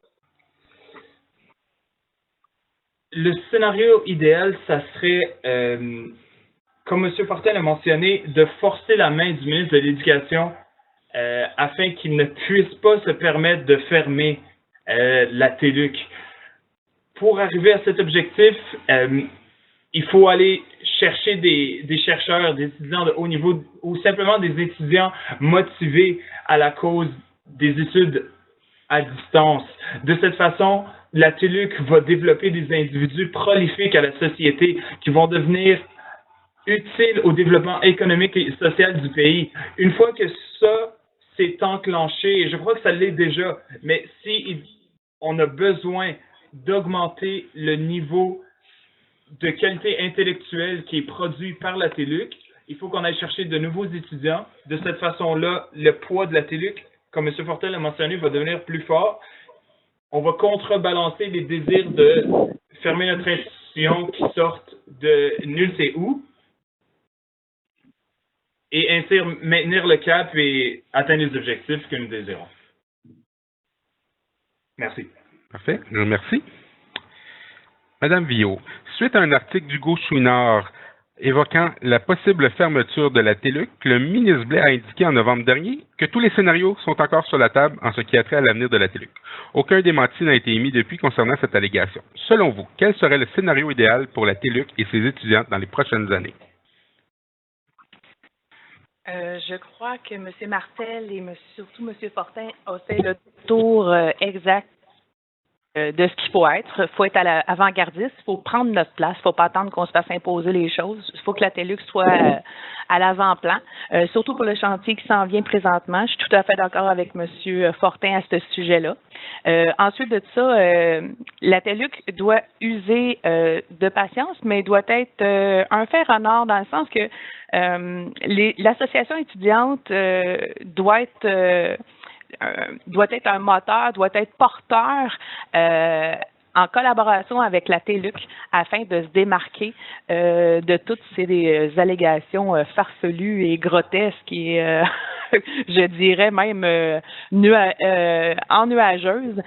Le scénario idéal, ça serait, comme M. Fortin l'a mentionné, de forcer la main du ministre de l'Éducation afin qu'il ne puisse pas se permettre de fermer la TELUC. Pour arriver à cet objectif, il faut aller chercher des chercheurs, des étudiants de haut niveau ou simplement des étudiants motivés à la cause des études à distance. De cette façon, la TELUC va développer des individus prolifiques à la société qui vont devenir utiles au développement économique et social du pays. Une fois que ça s'est enclenché, et je crois que ça l'est déjà, mais si on a besoin d'augmenter le niveau de qualité intellectuelle qui est produit par la TELUC, il faut qu'on aille chercher de nouveaux étudiants. De cette façon-là, le poids de la TELUC, comme M. Fortin l'a mentionné, va devenir plus fort. On va contrebalancer les désirs de fermer notre institution qui sortent de nul sait où et ainsi maintenir le cap et atteindre les objectifs que nous désirons. Merci. Parfait. Je vous remercie. Madame Villot, suite à un article d'Hugo Chouinard Évoquant la possible fermeture de la TELUC, le ministre Blais a indiqué en novembre dernier que tous les scénarios sont encore sur la table en ce qui a trait à l'avenir de la TELUC. Aucun démenti n'a été émis depuis concernant cette allégation. Selon vous, quel serait le scénario idéal pour la TELUC et ses étudiantes dans les prochaines années? Je crois que M. Martel et surtout M. Fortin ont fait le tour exact de ce qu'il faut être. Il faut être avant-gardiste, il faut prendre notre place, il ne faut pas attendre qu'on se fasse imposer les choses. Il faut que la TELUC soit à l'avant-plan, surtout pour le chantier qui s'en vient présentement. Je suis tout à fait d'accord avec M. Fortin à ce sujet-là. Ensuite de ça, la TELUC doit user de patience, mais doit être un fer en or dans le sens que l'association étudiante doit être un moteur, doit être porteur en collaboration avec la TELUC afin de se démarquer de toutes ces allégations farfelues et grotesques et je dirais même ennuageuses.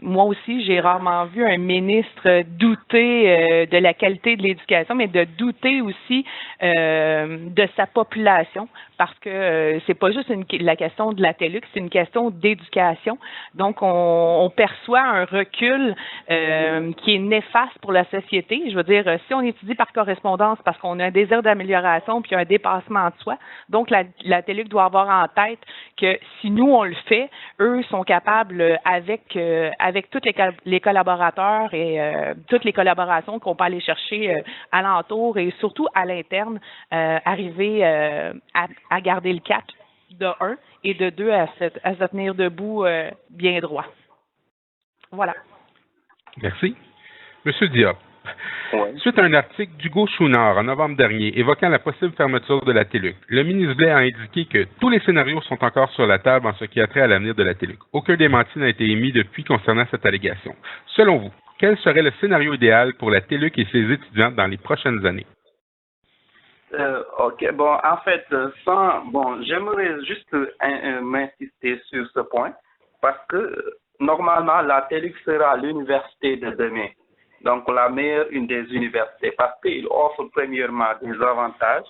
Moi aussi, j'ai rarement vu un ministre douter de la qualité de l'éducation, mais de douter aussi de sa population, parce que c'est pas juste la question de la TELUC, c'est une question d'éducation. Donc, on perçoit un recul qui est néfaste pour la société. Je veux dire, si on étudie par correspondance parce qu'on a un désir d'amélioration puis un dépassement de soi, donc la TELUC doit avoir en tête que si nous, on le fait, eux sont capables, avec tous les collaborateurs et toutes les collaborations qu'on peut aller chercher alentour et surtout à l'interne, arriver à garder le cap de 1 et de 2 à se tenir debout bien droit. Voilà. Merci. Monsieur Diop, Oui. suite à un article d'Hugo Chouinard en novembre dernier évoquant la possible fermeture de la TELUC, le ministre Blais a indiqué que tous les scénarios sont encore sur la table en ce qui a trait à l'avenir de la TELUC. Aucun démenti n'a été émis depuis concernant cette allégation. Selon vous, quel serait le scénario idéal pour la TELUC et ses étudiants dans les prochaines années? Ok, bon, en fait, j'aimerais juste m'insister sur ce point parce que normalement, la TELUC sera l'université de demain, donc la meilleure une des universités, parce qu'il offre premièrement des avantages,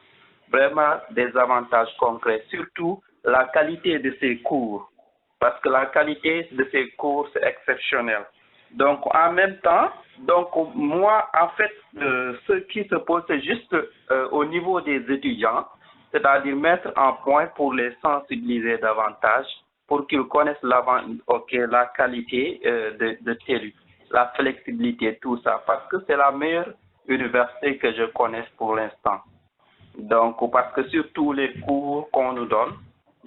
vraiment des avantages concrets, surtout la qualité de ses cours, parce que la qualité de ses cours, c'est exceptionnel. Donc, en même temps, moi, en fait, ce qui se pose, c'est juste au niveau des étudiants, c'est-à-dire mettre en point pour les sensibiliser davantage, pour qu'ils connaissent la qualité de TELUC, la flexibilité, tout ça, parce que c'est la meilleure université que je connaisse pour l'instant. Donc, parce que sur tous les cours qu'on nous donne,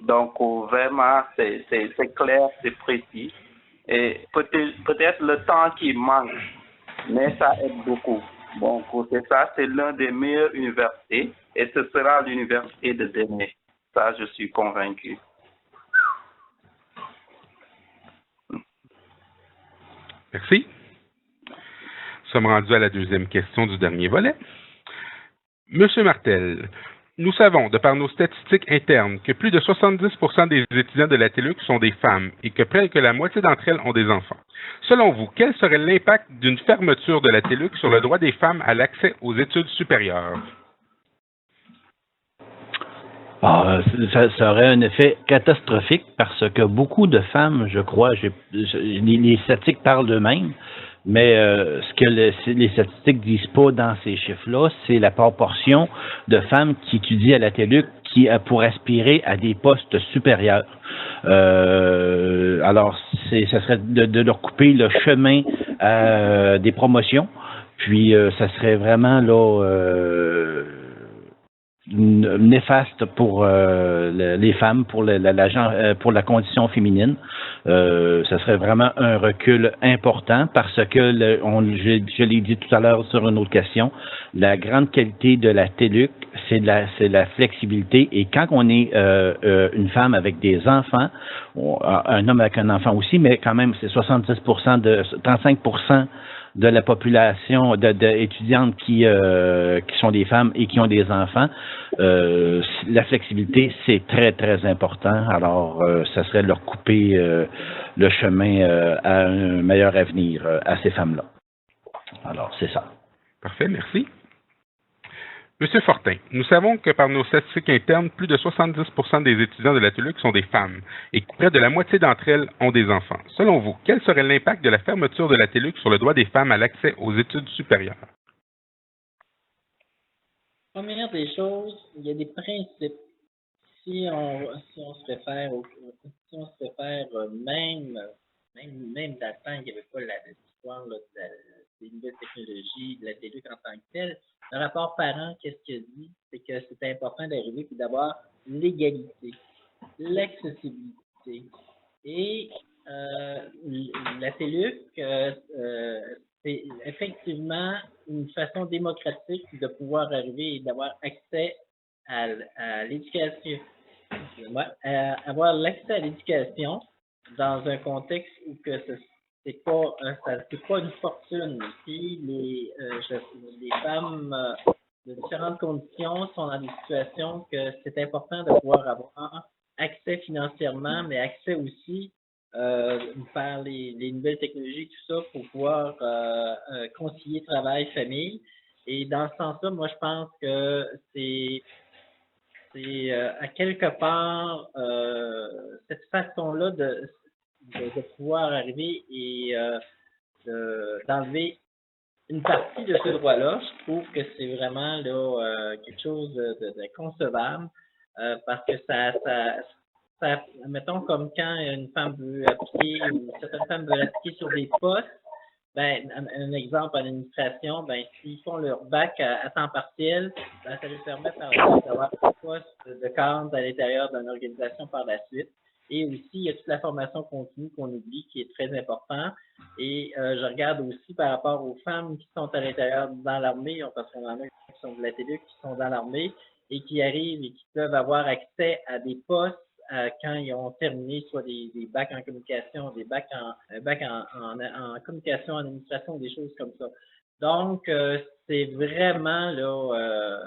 donc vraiment, c'est clair, c'est précis. Et peut-être le temps qui manque, mais ça aide beaucoup. Donc, c'est ça, c'est l'un des meilleures universités et ce sera l'université de demain. Ça, je suis convaincu. Merci. Nous sommes rendus à la deuxième question du dernier volet. Monsieur Martel, nous savons, de par nos statistiques internes, que plus de 70% des étudiants de la TELUC sont des femmes et que près que la moitié d'entre elles ont des enfants. Selon vous, quel serait l'impact d'une fermeture de la TELUC sur le droit des femmes à l'accès aux études supérieures? Ça aurait un effet catastrophique parce que beaucoup de femmes, je crois, les statistiques parlent d'eux-mêmes, mais ce que les statistiques disent pas dans ces chiffres-là, c'est la proportion de femmes qui étudient à la TELUC pour aspirer à des postes supérieurs. Alors, ça serait de leur couper le chemin des promotions, puis ça serait vraiment là néfaste pour les femmes, pour la condition féminine. Ça serait vraiment un recul important parce que, je l'ai dit tout à l'heure sur une autre question, la grande qualité de la TELUC, c'est la flexibilité. Et quand on est une femme avec des enfants, un homme avec un enfant aussi, mais quand même, c'est 35% de la population d'étudiantes qui sont des femmes et qui ont des enfants, la flexibilité, c'est très, très important. Alors, ça serait de leur couper le chemin à un meilleur avenir à ces femmes-là. Alors, c'est ça. Parfait, merci. Monsieur Fortin, nous savons que par nos statistiques internes, plus de 70% des étudiants de la TELUC sont des femmes et que près de la moitié d'entre elles ont des enfants. Selon vous, quel serait l'impact de la fermeture de la TELUC sur le droit des femmes à l'accès aux études supérieures? Première des choses, il y a des principes. Si on se réfère même dans le temps, il n'y avait pas l'histoire des nouvelles technologies, de la TELUC en tant que telle. Le rapport parent, qu'est-ce qu'il a dit? C'est que c'est important d'arriver et d'avoir l'égalité, l'accessibilité. Et la TELUC, c'est effectivement une façon démocratique de pouvoir arriver et d'avoir accès à l'éducation. Avoir l'accès à l'éducation dans un contexte où que c'est pas une fortune. Puis les femmes de différentes conditions sont dans des situations que c'est important de pouvoir avoir accès financièrement, mais accès aussi par les nouvelles technologies, tout ça, pour pouvoir concilier travail, famille. Et dans ce sens-là, moi, je pense que c'est à quelque part cette façon-là de pouvoir arriver et d'enlever une partie de ce droit-là. Je trouve que c'est vraiment là, quelque chose de concevable parce que ça, mettons comme quand une femme veut appliquer ou certaines femmes veulent appliquer sur des postes, ben, un exemple en administration, ben, s'ils font leur bac à temps partiel, ben, ça leur permet par exemple d'avoir un poste de cadre à l'intérieur d'une organisation par la suite. Et aussi, il y a toute la formation continue qu'on oublie, qui est très important. Et je regarde aussi par rapport aux femmes qui sont à l'intérieur dans l'armée, parce qu'on en a qui sont de la TELUC, qui sont dans l'armée et qui arrivent et qui peuvent avoir accès à des postes quand ils ont terminé soit des bacs en communication, des bacs en communication, en administration, des choses comme ça. Donc, c'est vraiment là,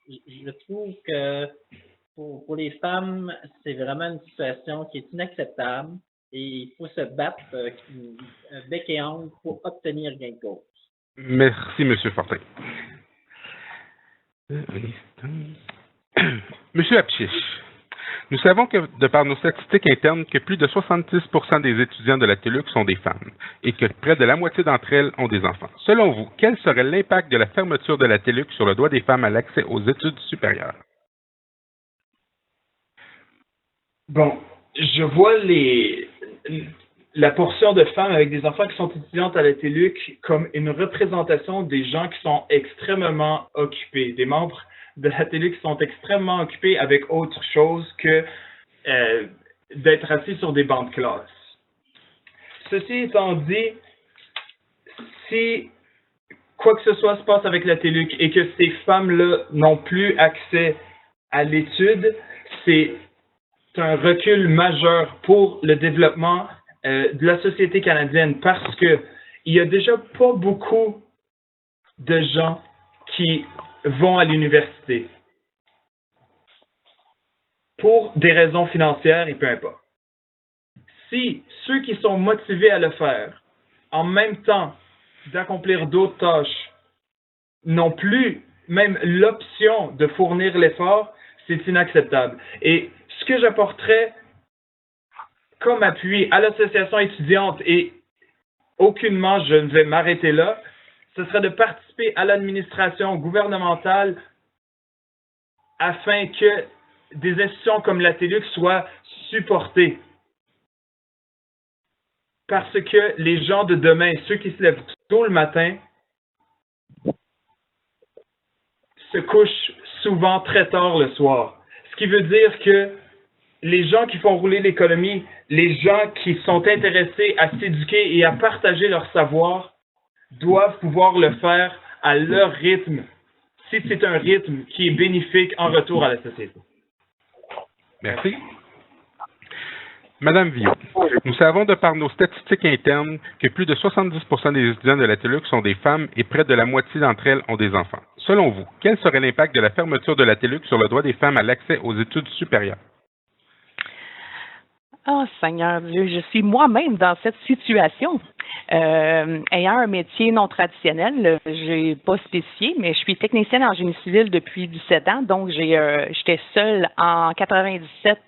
je trouve que pour les femmes, c'est vraiment une situation qui est inacceptable et il faut se battre bec et ongle pour obtenir gain de cause. Merci, M. Fortin. Monsieur Apchiche, nous savons que, de par nos statistiques internes, que plus de 70% des étudiants de la TELUC sont des femmes et que près de la moitié d'entre elles ont des enfants. Selon vous, quel serait l'impact de la fermeture de la TELUC sur le droit des femmes à l'accès aux études supérieures? Bon, je vois la portion de femmes avec des enfants qui sont étudiantes à la TELUC comme une représentation des gens qui sont extrêmement occupés, des membres de la TELUC qui sont extrêmement occupés avec autre chose que d'être assis sur des bancs de classe. Ceci étant dit, si quoi que ce soit se passe avec la TELUC et que ces femmes-là n'ont plus accès à l'étude, c'est un recul majeur pour le développement de la société canadienne parce que il y a déjà pas beaucoup de gens qui vont à l'université pour des raisons financières et peu importe. Si ceux qui sont motivés à le faire, en même temps d'accomplir d'autres tâches, n'ont plus même l'option de fournir l'effort, c'est inacceptable. Et ce que j'apporterais comme appui à l'association étudiante, et aucunement je ne vais m'arrêter là, ce serait de participer à l'administration gouvernementale afin que des institutions comme la TELUC soient supportées. Parce que les gens de demain, ceux qui se lèvent tôt le matin, se couchent souvent très tard le soir. Ce qui veut dire que les gens qui font rouler l'économie, les gens qui sont intéressés à s'éduquer et à partager leur savoir, doivent pouvoir le faire à leur rythme, si c'est un rythme qui est bénéfique en retour à la société. Merci. Madame Villot, nous savons de par nos statistiques internes que plus de 70% des étudiants de la TELUC sont des femmes et près de la moitié d'entre elles ont des enfants. Selon vous, quel serait l'impact de la fermeture de la TELUC sur le droit des femmes à l'accès aux études supérieures? Oh Seigneur Dieu, je suis moi-même dans cette situation. Ayant un métier non traditionnel, j'ai pas spécifié, mais je suis technicienne en génie civil depuis 17 ans, donc j'étais seule en 97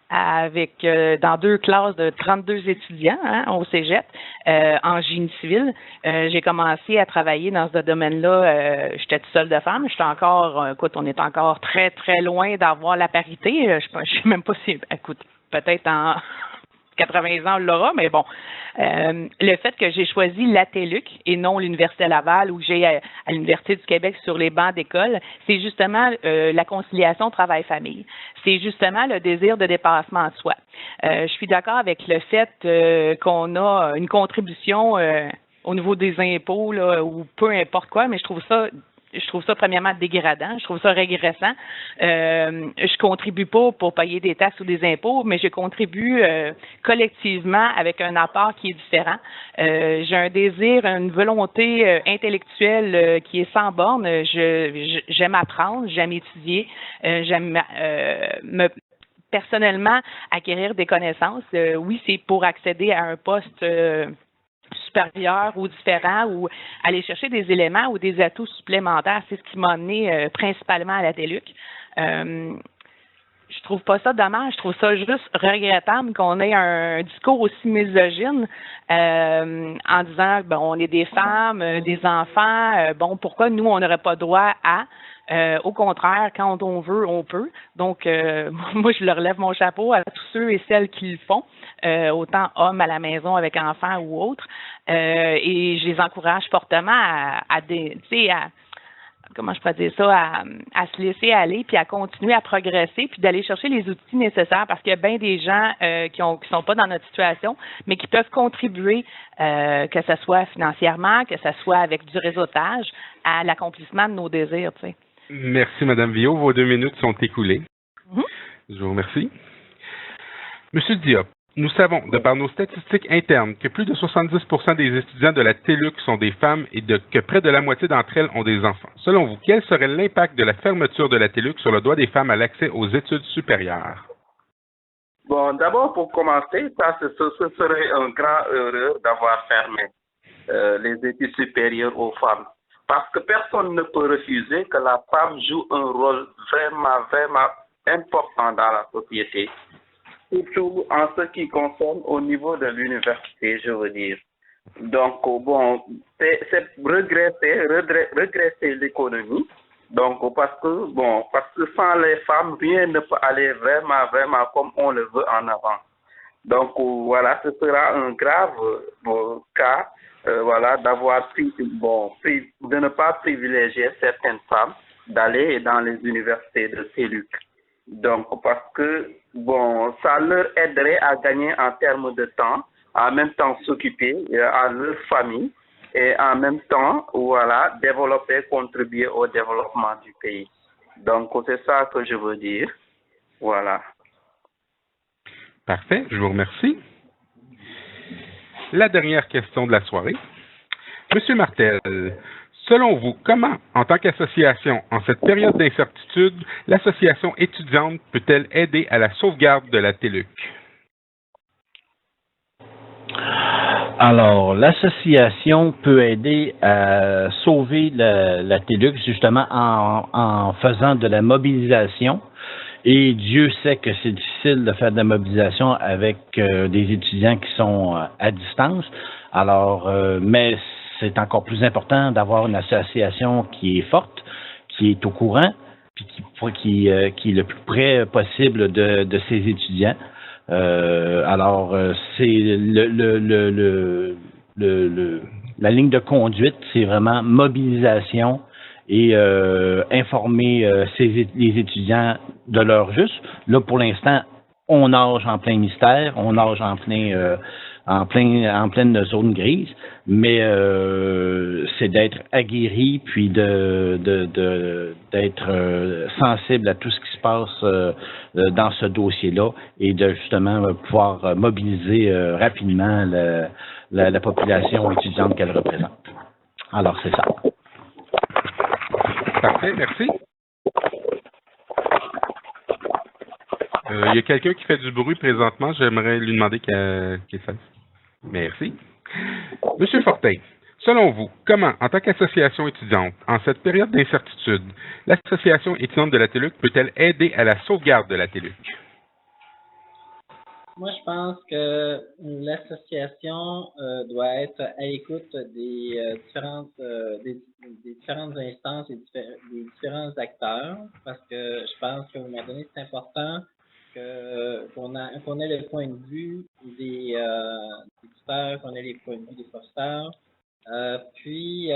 dans 2 classes de 32 étudiants au cégep en génie civil. J'ai commencé à travailler dans ce domaine-là. J'étais toute seule de femme. J'étais encore, écoute, on est encore très, très loin d'avoir la parité. Je ne sais même pas si, écoute, peut-être en 80 ans, on l'aura, mais bon. Le fait que j'ai choisi la TELUC et non l'Université Laval ou que j'ai à l'Université du Québec sur les bancs d'école, c'est justement la conciliation travail-famille. C'est justement le désir de dépassement de soi. Je suis d'accord avec le fait qu'on a une contribution au niveau des impôts là, ou peu importe quoi, mais je trouve ça premièrement dégradant, je trouve ça régressant. Je contribue pas pour payer des taxes ou des impôts, mais je contribue collectivement avec un apport qui est différent. J'ai un désir, une volonté intellectuelle qui est sans borne. J'aime apprendre, j'aime étudier, j'aime personnellement acquérir des connaissances. Oui, c'est pour accéder à un poste supérieur ou différent ou aller chercher des éléments ou des atouts supplémentaires. C'est ce qui m'a amené principalement à la TELUC. Je trouve pas ça dommage, je trouve ça juste regrettable qu'on ait un discours aussi misogyne en disant bon, on est des femmes, des enfants, bon, pourquoi nous, on n'aurait pas droit à au contraire, quand on veut, on peut. Donc, moi, je leur lève mon chapeau à tous ceux et celles qui le font, autant hommes à la maison avec enfants ou autres. Et je les encourage fortement comment je pourrais dire ça, à se laisser aller, puis à continuer à progresser, puis d'aller chercher les outils nécessaires, parce qu'il y a bien des gens qui sont pas dans notre situation, mais qui peuvent contribuer, que ce soit financièrement, que ce soit avec du réseautage, à l'accomplissement de nos désirs, tu sais. Merci, Mme Villot. Vos 2 minutes sont écoulées. Mm-hmm. Je vous remercie. Monsieur Diop, nous savons, de par nos statistiques internes, que plus de 70% des étudiants de la TELUC sont des femmes et que près de la moitié d'entre elles ont des enfants. Selon vous, quel serait l'impact de la fermeture de la TELUC sur le droit des femmes à l'accès aux études supérieures? Bon, d'abord, pour commencer, ce serait un grand erreur d'avoir fermé les études supérieures aux femmes. Parce que personne ne peut refuser que la femme joue un rôle vraiment, vraiment important dans la société. Surtout en ce qui concerne au niveau de l'université, je veux dire. Donc, bon, c'est regresser l'économie. Donc, parce que sans les femmes, rien ne peut aller vraiment, vraiment comme on le veut en avant. Donc, voilà, ce sera un grave cas, d'avoir de ne pas privilégier certaines femmes d'aller dans les universités de TELUC. Donc, parce que, ça leur aiderait à gagner en termes de temps, en même temps s'occuper à leur famille et en même temps, développer, contribuer au développement du pays. Donc, c'est ça que je veux dire. Voilà. Parfait, je vous remercie. La dernière question de la soirée. Monsieur Martel, selon vous, comment, en tant qu'association, en cette période d'incertitude, l'association étudiante peut-elle aider à la sauvegarde de la TELUC? Alors, l'association peut aider à sauver la TELUC justement en faisant de la mobilisation. Et Dieu sait que c'est difficile de faire de la mobilisation avec des étudiants qui sont à distance. Alors, mais c'est encore plus important d'avoir une association qui est forte, qui est au courant, puis qui est le plus près possible de ses étudiants. Alors, c'est la ligne de conduite, c'est vraiment mobilisation et informer les étudiants de leur juste. Là, pour l'instant, on nage en plein mystère, on nage en pleine zone grise, mais c'est d'être aguerri puis d'être sensible à tout ce qui se passe dans ce dossier-là et de justement pouvoir mobiliser rapidement la population étudiante qu'elle représente. Alors, c'est ça. Parfait, merci. Il y a quelqu'un qui fait du bruit présentement. J'aimerais lui demander qu'il fasse. Merci. Monsieur Fortin, selon vous, comment, en tant qu'association étudiante, en cette période d'incertitude, l'association étudiante de la TELUC peut-elle aider à la sauvegarde de la TELUC? Moi, je pense que l'association doit être à l'écoute des différentes instances et des différents acteurs, parce que je pense qu'à un moment donné, c'est important qu'on ait le point de vue des éditeurs, qu'on ait les points de vue des professeurs, puis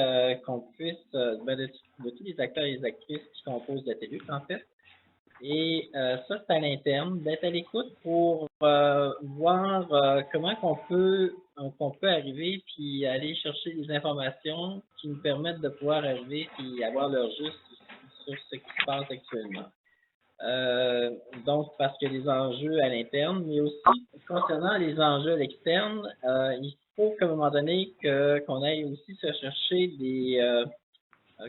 qu'on puisse, de tous les acteurs et les actrices qui composent la TELUC, en fait. Et ça, c'est à l'interne, d'être à l'écoute pour voir comment qu'on peut arriver puis aller chercher des informations qui nous permettent de pouvoir arriver puis avoir leur juste sur ce qui se passe actuellement. Donc, parce qu'il y a des enjeux à l'interne, mais aussi concernant les enjeux à l'externe, il faut qu'à un moment donné qu'on aille aussi se chercher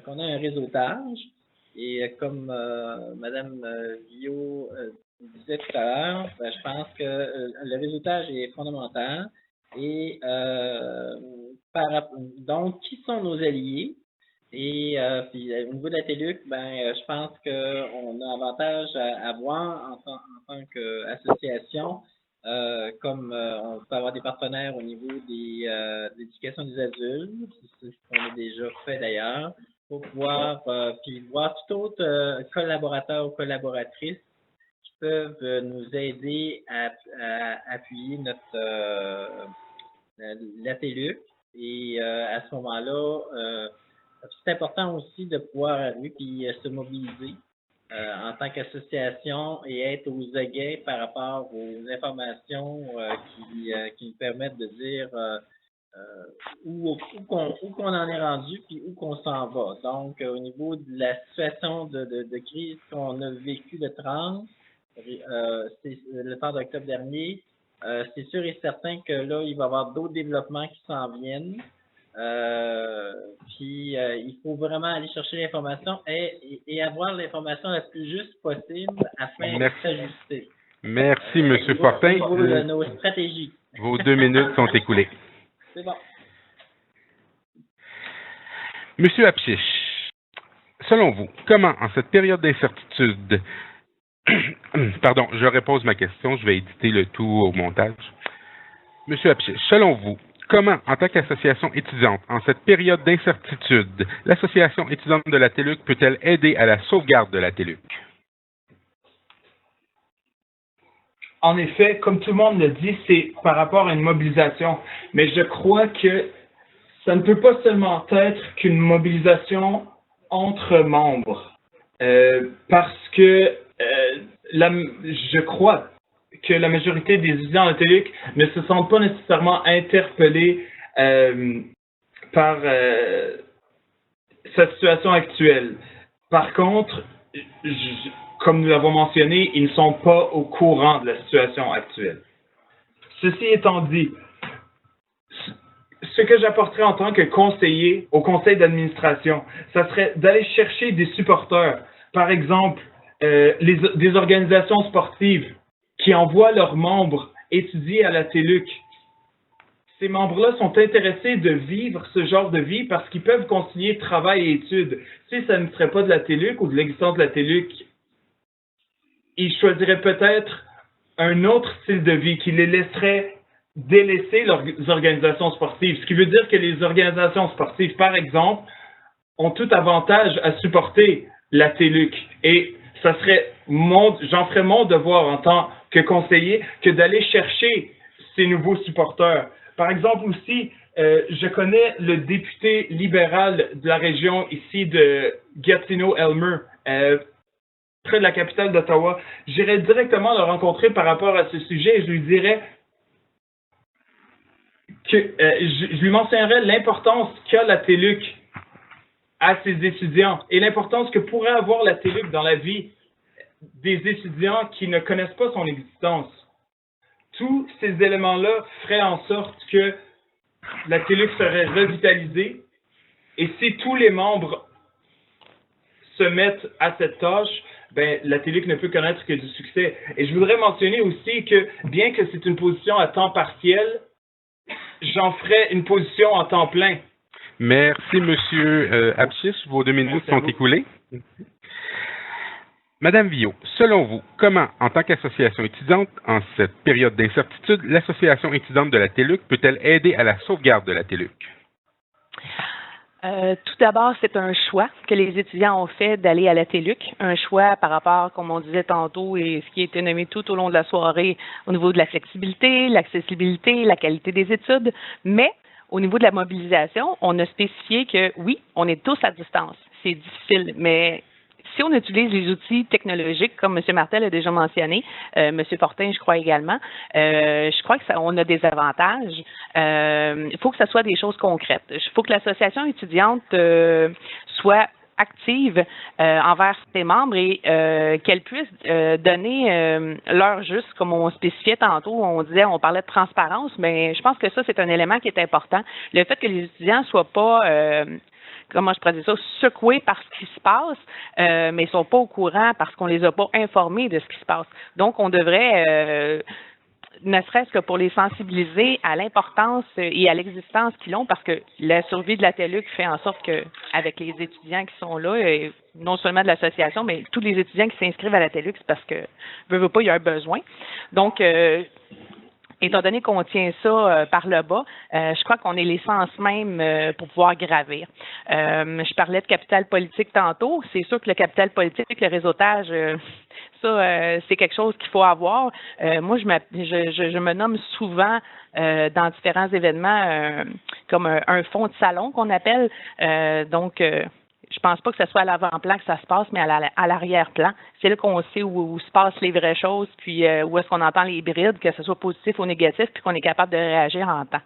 qu'on ait un réseautage. Et comme Mme Villot disait tout à l'heure, je pense que le réseautage est fondamental. Et donc, qui sont nos alliés? Et puis au niveau de la TELUC, je pense qu'on a avantage à voir en tant qu'association, comme on peut avoir des partenaires au niveau de l'éducation des adultes, c'est ce qu'on a déjà fait d'ailleurs, pour pouvoir puis voir tout autre collaborateur ou collaboratrice qui peuvent nous aider à appuyer la TELUC. Et à ce moment-là, c'est important aussi de pouvoir arriver puis se mobiliser en tant qu'association et être aux aguets par rapport aux informations qui nous permettent de dire où qu'on en est rendu puis où qu'on s'en va. Donc, au niveau de la situation de crise qu'on a vécu le 30, le 30 octobre dernier, c'est sûr et certain que là, il va y avoir d'autres développements qui s'en viennent. Puis il faut vraiment aller chercher l'information et avoir l'information la plus juste possible afin de s'ajuster. Merci, M. Fortin. Nos stratégies. Vos 2 minutes sont écoulées. C'est bon. Monsieur Apchiche, selon vous, comment, en cette période d'incertitude, pardon, je repose ma question, je vais éditer le tout au montage. Monsieur Apchiche, selon vous, comment, en tant qu'association étudiante, en cette période d'incertitude, l'association étudiante de la TELUC peut-elle aider à la sauvegarde de la TELUC? En effet, comme tout le monde le dit, c'est par rapport à une mobilisation. Mais je crois que ça ne peut pas seulement être qu'une mobilisation entre membres. Parce que je crois que la majorité des étudiants de la TELUC ne se sentent pas nécessairement interpellés par sa situation actuelle. Par contre, comme nous l'avons mentionné, ils ne sont pas au courant de la situation actuelle. Ceci étant dit, ce que j'apporterais en tant que conseiller au conseil d'administration, ça serait d'aller chercher des supporters. Par exemple, des organisations sportives qui envoient leurs membres étudier à la TELUC. Ces membres-là sont intéressés de vivre ce genre de vie parce qu'ils peuvent concilier travail et études. Si ça ne serait pas de la TELUC ou de l'existence de la TELUC, ils choisiraient peut-être un autre style de vie qui les laisserait délaisser leurs organisations sportives. Ce qui veut dire que les organisations sportives, par exemple, ont tout avantage à supporter la TELUC. Et ça serait j'en ferais mon devoir en tant que conseiller que d'aller chercher ces nouveaux supporters. Par exemple aussi, je connais le député libéral de la région ici de Gatineau-Elmer, près de la capitale d'Ottawa. J'irais directement le rencontrer par rapport à ce sujet et je lui dirais que je lui mentionnerais l'importance qu'a la TELUC à ses étudiants et l'importance que pourrait avoir la TELUC dans la vie des étudiants qui ne connaissent pas son existence. Tous ces éléments-là feraient en sorte que la TELUC serait revitalisée et si tous les membres se mettent à cette tâche, ben, la TELUC ne peut connaître que du succès. Et je voudrais mentionner aussi que, bien que c'est une position à temps partiel, j'en ferai une position en temps plein. Merci, Monsieur Apchiche. Vos 2 minutes sont écoulées. Madame Villot, selon vous, comment, en tant qu'association étudiante, en cette période d'incertitude, l'association étudiante de la TELUC peut-elle aider à la sauvegarde de la TELUC? Tout d'abord, c'est un choix que les étudiants ont fait d'aller à la TELUC, un choix par rapport, comme on disait tantôt, et ce qui a été nommé tout au long de la soirée au niveau de la flexibilité, l'accessibilité, la qualité des études, mais au niveau de la mobilisation, on a spécifié que oui, on est tous à distance. C'est difficile, mais si on utilise les outils technologiques, comme M. Martel a déjà mentionné, M. Fortin, je crois également, je crois qu'on a des avantages. Il faut que ce soit des choses concrètes. Il faut que l'association étudiante soit active envers ses membres et qu'elle puisse donner l'heure juste, comme on spécifiait tantôt, on parlait de transparence, mais je pense que ça, c'est un élément qui est important. Le fait que les étudiants soient pas comment je pourrais dire ça, secoués par ce qui se passe, mais ils ne sont pas au courant parce qu'on ne les a pas informés de ce qui se passe. Donc, on devrait, ne serait-ce que pour les sensibiliser à l'importance et à l'existence qu'ils ont, parce que la survie de la TELUC fait en sorte que, avec les étudiants qui sont là, et non seulement de l'association, mais tous les étudiants qui s'inscrivent à la TELUC, c'est parce que, veut pas, il y a un besoin. Donc, étant donné qu'on tient ça par le bas, je crois qu'on est l'essence même pour pouvoir gravir. Je parlais de capital politique tantôt. C'est sûr que le capital politique, le réseautage, c'est quelque chose qu'il faut avoir. Moi, je me nomme souvent dans différents événements comme un fond de salon qu'on appelle. Donc, je pense pas que ce soit à l'avant-plan que ça se passe, mais à l'arrière-plan. C'est là qu'on sait où se passent les vraies choses, puis où est-ce qu'on entend les brides, que ce soit positif ou négatif, puis qu'on est capable de réagir en temps.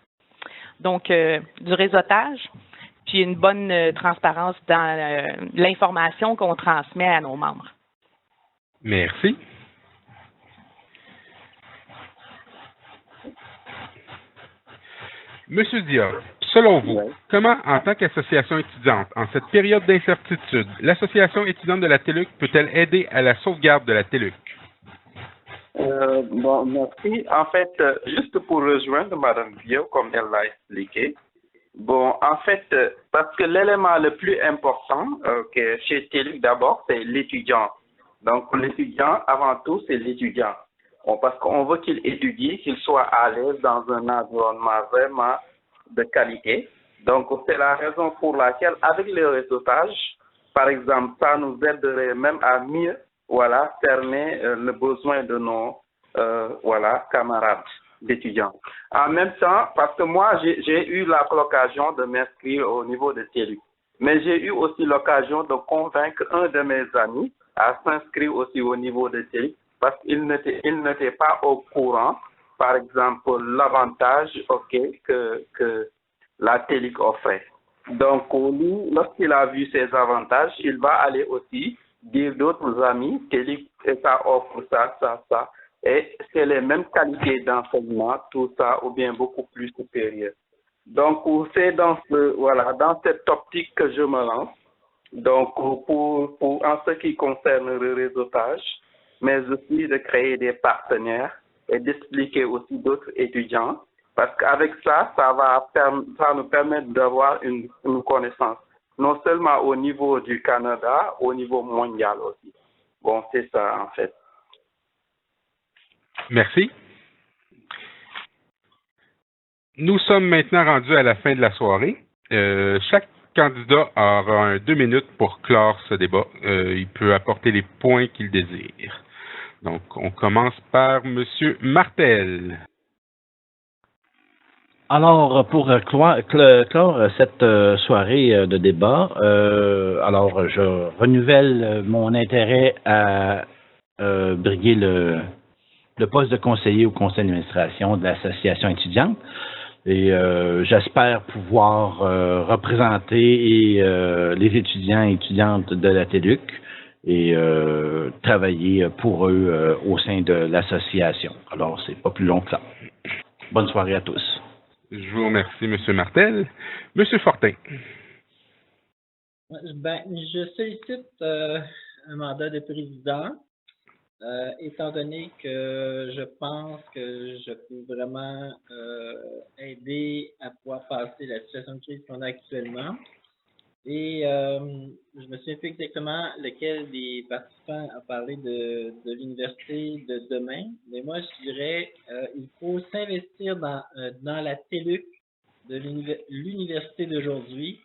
Donc, du réseautage, puis une bonne transparence dans l'information qu'on transmet à nos membres. Merci. Monsieur Dior, selon vous, comment, en tant qu'association étudiante, en cette période d'incertitude, l'association étudiante de la TELUC peut-elle aider à la sauvegarde de la TELUC? Bon, merci. En fait, juste pour rejoindre Mme Bio, comme elle l'a expliqué, bon, en fait, parce que l'élément le plus important chez TELUC d'abord, c'est l'étudiant. Donc, l'étudiant, avant tout, c'est l'étudiant. Bon, parce qu'on veut qu'il étudie, qu'il soit à l'aise dans un environnement vraiment de qualité. Donc, c'est la raison pour laquelle, avec le réseautage, par exemple, ça nous aiderait même à mieux, cerner le besoin de nos, camarades d'étudiants. En même temps, parce que moi, j'ai eu l'occasion de m'inscrire au niveau de TELUC, mais j'ai eu aussi l'occasion de convaincre un de mes amis à s'inscrire aussi au niveau de TELUC, parce qu'il n'était pas au courant, par exemple, l'avantage que la TELUC offrait. Donc, lui, lorsqu'il a vu ces avantages, il va aller aussi dire d'autres amis, TELUC, ça offre ça. Et c'est les mêmes qualités d'enseignement, tout ça, ou bien beaucoup plus supérieures. Donc, c'est dans cette optique que je me lance. Donc, pour en ce qui concerne le réseautage, mais aussi de créer des partenaires et d'expliquer aussi d'autres étudiants, parce qu'avec ça, ça nous permet d'avoir une connaissance, non seulement au niveau du Canada, au niveau mondial aussi. Bon, c'est ça en fait. Merci. Nous sommes maintenant rendus à la fin de la soirée. Chaque candidat aura 2 minutes pour clore ce débat. Il peut apporter les points qu'il désire. Donc, on commence par M. Martel. Alors, pour clore cette soirée de débat, alors je renouvelle mon intérêt à briguer le poste de conseiller au conseil d'administration de l'association étudiante. Et j'espère pouvoir représenter les étudiants et étudiantes de la TELUC et travailler pour eux au sein de l'association. Alors, c'est pas plus long que ça. Bonne soirée à tous. Je vous remercie, M. Martel. M. Fortin. Je sollicite un mandat de président, étant donné que je pense que je peux vraiment aider à pouvoir passer la situation de crise qu'on a actuellement. Et je me souviens plus exactement lequel des participants a parlé de l'université de demain, mais moi je dirais il faut s'investir dans la TELUC de l'université d'aujourd'hui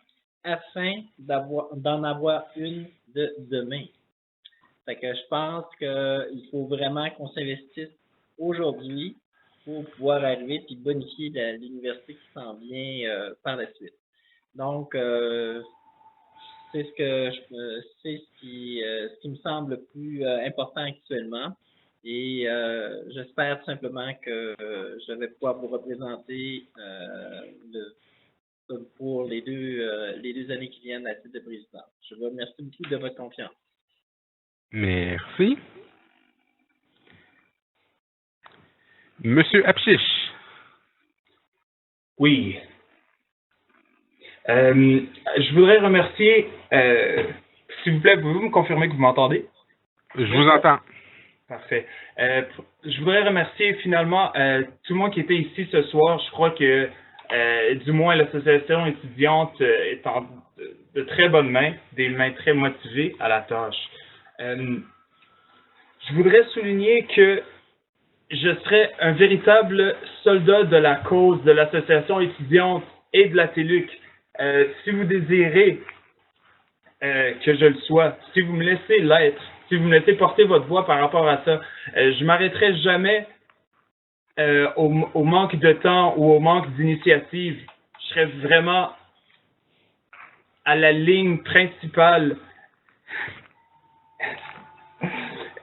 afin d'en avoir une de demain. Fait que je pense qu'il faut vraiment qu'on s'investisse aujourd'hui pour pouvoir arriver et bonifier l'université qui s'en vient par la suite. Donc, c'est ce qui me semble le plus important actuellement. Et j'espère tout simplement que je vais pouvoir vous représenter pour les deux années qui viennent à titre de président. Je vous remercie beaucoup de votre confiance. Merci. Monsieur Apchiche. Oui. Je voudrais remercier, s'il vous plaît, pouvez-vous me confirmer que vous m'entendez? Je vous entends. Parfait. Je voudrais remercier finalement tout le monde qui était ici ce soir. Je crois que du moins l'association étudiante est en de très bonnes mains, des mains très motivées à la tâche. Je voudrais souligner que je serais un véritable soldat de la cause de l'association étudiante et de la TELUC. Si vous désirez que je le sois, si vous me laissez l'être, si vous me laissez porter votre voix par rapport à ça, je m'arrêterai jamais au manque de temps ou au manque d'initiative. Je serais vraiment à la ligne principale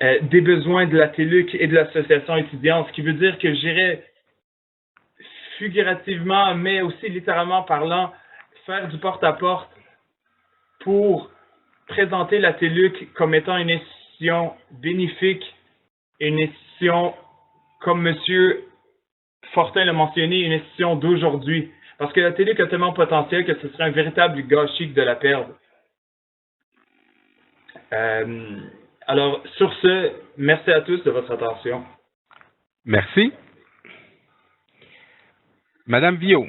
des besoins de la TELUC et de l'association étudiante, ce qui veut dire que j'irai figurativement, mais aussi littéralement parlant, faire du porte-à-porte pour présenter la TELUC comme étant une institution bénéfique, une institution, comme M. Fortin l'a mentionné, une institution d'aujourd'hui. Parce que la TELUC a tellement de potentiel que ce serait un véritable gâchis de la perdre. Alors, sur ce, merci à tous de votre attention. Merci. Madame Viault.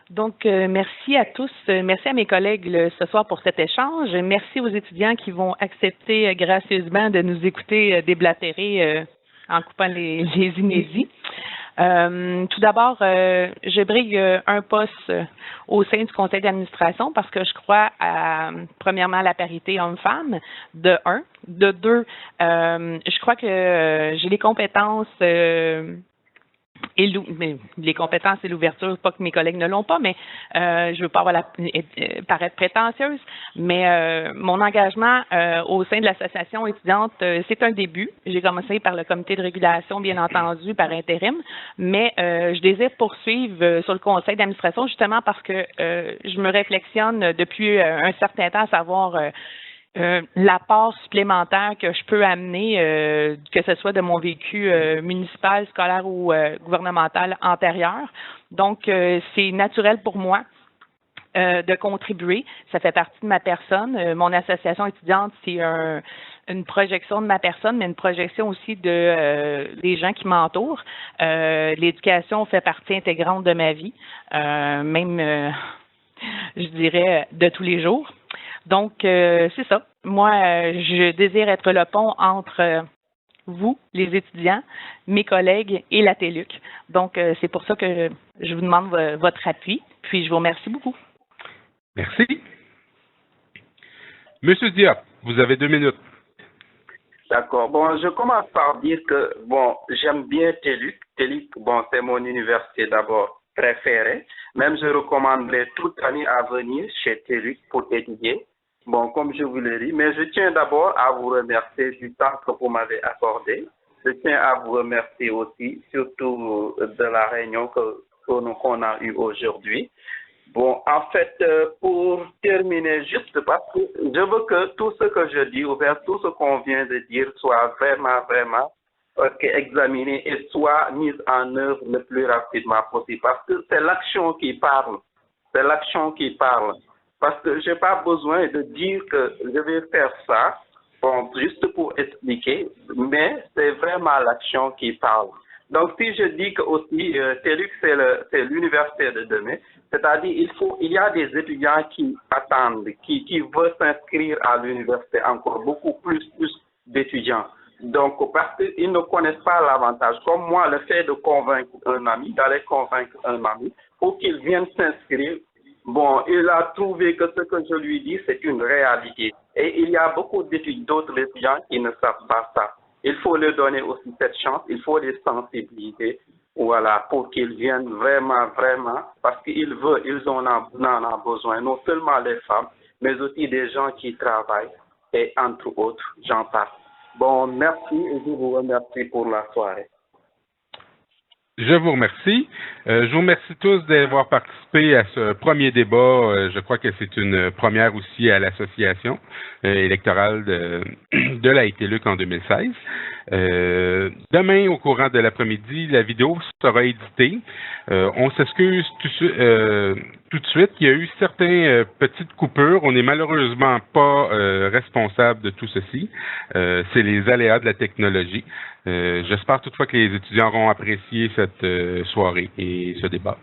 Donc, merci à tous. Merci à mes collègues ce soir pour cet échange. Merci aux étudiants qui vont accepter gracieusement de nous écouter déblatérer en coupant les inédits. Tout d'abord, je brigue un poste au sein du conseil d'administration parce que je crois premièrement à la parité homme-femme, de un. De deux, je crois que j'ai les compétences les compétences et l'ouverture, pas que mes collègues ne l'ont pas, mais je ne veux pas paraître prétentieuse, mais mon engagement au sein de l'association étudiante, c'est un début. J'ai commencé par le comité de régulation, bien entendu, par intérim, mais je désire poursuivre sur le conseil d'administration justement parce que je me réflexionne depuis un certain temps à savoir l'apport supplémentaire que je peux amener, que ce soit de mon vécu municipal, scolaire ou gouvernemental antérieur. Donc, c'est naturel pour moi de contribuer. Ça fait partie de ma personne. Mon association étudiante, c'est une projection de ma personne, mais une projection aussi des gens qui m'entourent. L'éducation fait partie intégrante de ma vie, même, je dirais, de tous les jours. Donc, c'est ça. Moi, je désire être le pont entre vous, les étudiants, mes collègues et la TELUC. Donc, c'est pour ça que je vous demande votre appui. Puis, je vous remercie beaucoup. Merci. Monsieur Diop, vous avez 2 minutes. D'accord. Bon, je commence par dire que, bon, j'aime bien TELUC. TELUC, bon, c'est mon université d'abord préférée. Même je recommanderais toute année à venir chez TELUC pour étudier. Bon, comme je vous l'ai dit, mais je tiens d'abord à vous remercier du temps que vous m'avez accordé. Je tiens à vous remercier aussi, surtout de la réunion qu'on a eue aujourd'hui. Bon, en fait, pour terminer, juste parce que je veux que tout ce que je dis, ou bien tout ce qu'on vient de dire, soit vraiment examiné et soit mis en œuvre le plus rapidement possible. Parce que c'est l'action qui parle. C'est l'action qui parle. parce que j'ai pas besoin de dire que je vais faire ça, bon, juste pour expliquer, mais c'est vraiment l'action qui parle. Donc, si je dis que aussi, TELUC, c'est l'université de demain, c'est-à-dire il y a des étudiants qui attendent, qui veulent s'inscrire à l'université, encore beaucoup plus d'étudiants. Donc, parce qu'ils ne connaissent pas l'avantage. Comme moi, le fait de convaincre un ami, d'aller convaincre un ami pour qu'il vienne s'inscrire, bon, il a trouvé que ce que je lui dis, c'est une réalité. Et il y a beaucoup d'autres étudiants qui ne savent pas ça. Il faut leur donner aussi cette chance, il faut les sensibiliser, voilà, pour qu'ils viennent vraiment, parce qu'ils veulent, ils en ont besoin, non seulement les femmes, mais aussi des gens qui travaillent, et entre autres, j'en passe. Bon, merci et je vous remercie pour la soirée. Je vous remercie. Je vous remercie tous d'avoir participé à ce premier débat. Je crois que c'est une première aussi à l'association électorale de la TELUC en 2016. Demain, au courant de l'après-midi, la vidéo sera éditée. On s'excuse tout de suite. Il y a eu certaines petites coupures. On n'est malheureusement pas responsable de tout ceci. C'est les aléas de la technologie. J'espère toutefois que les étudiants auront apprécié cette soirée et ce débat.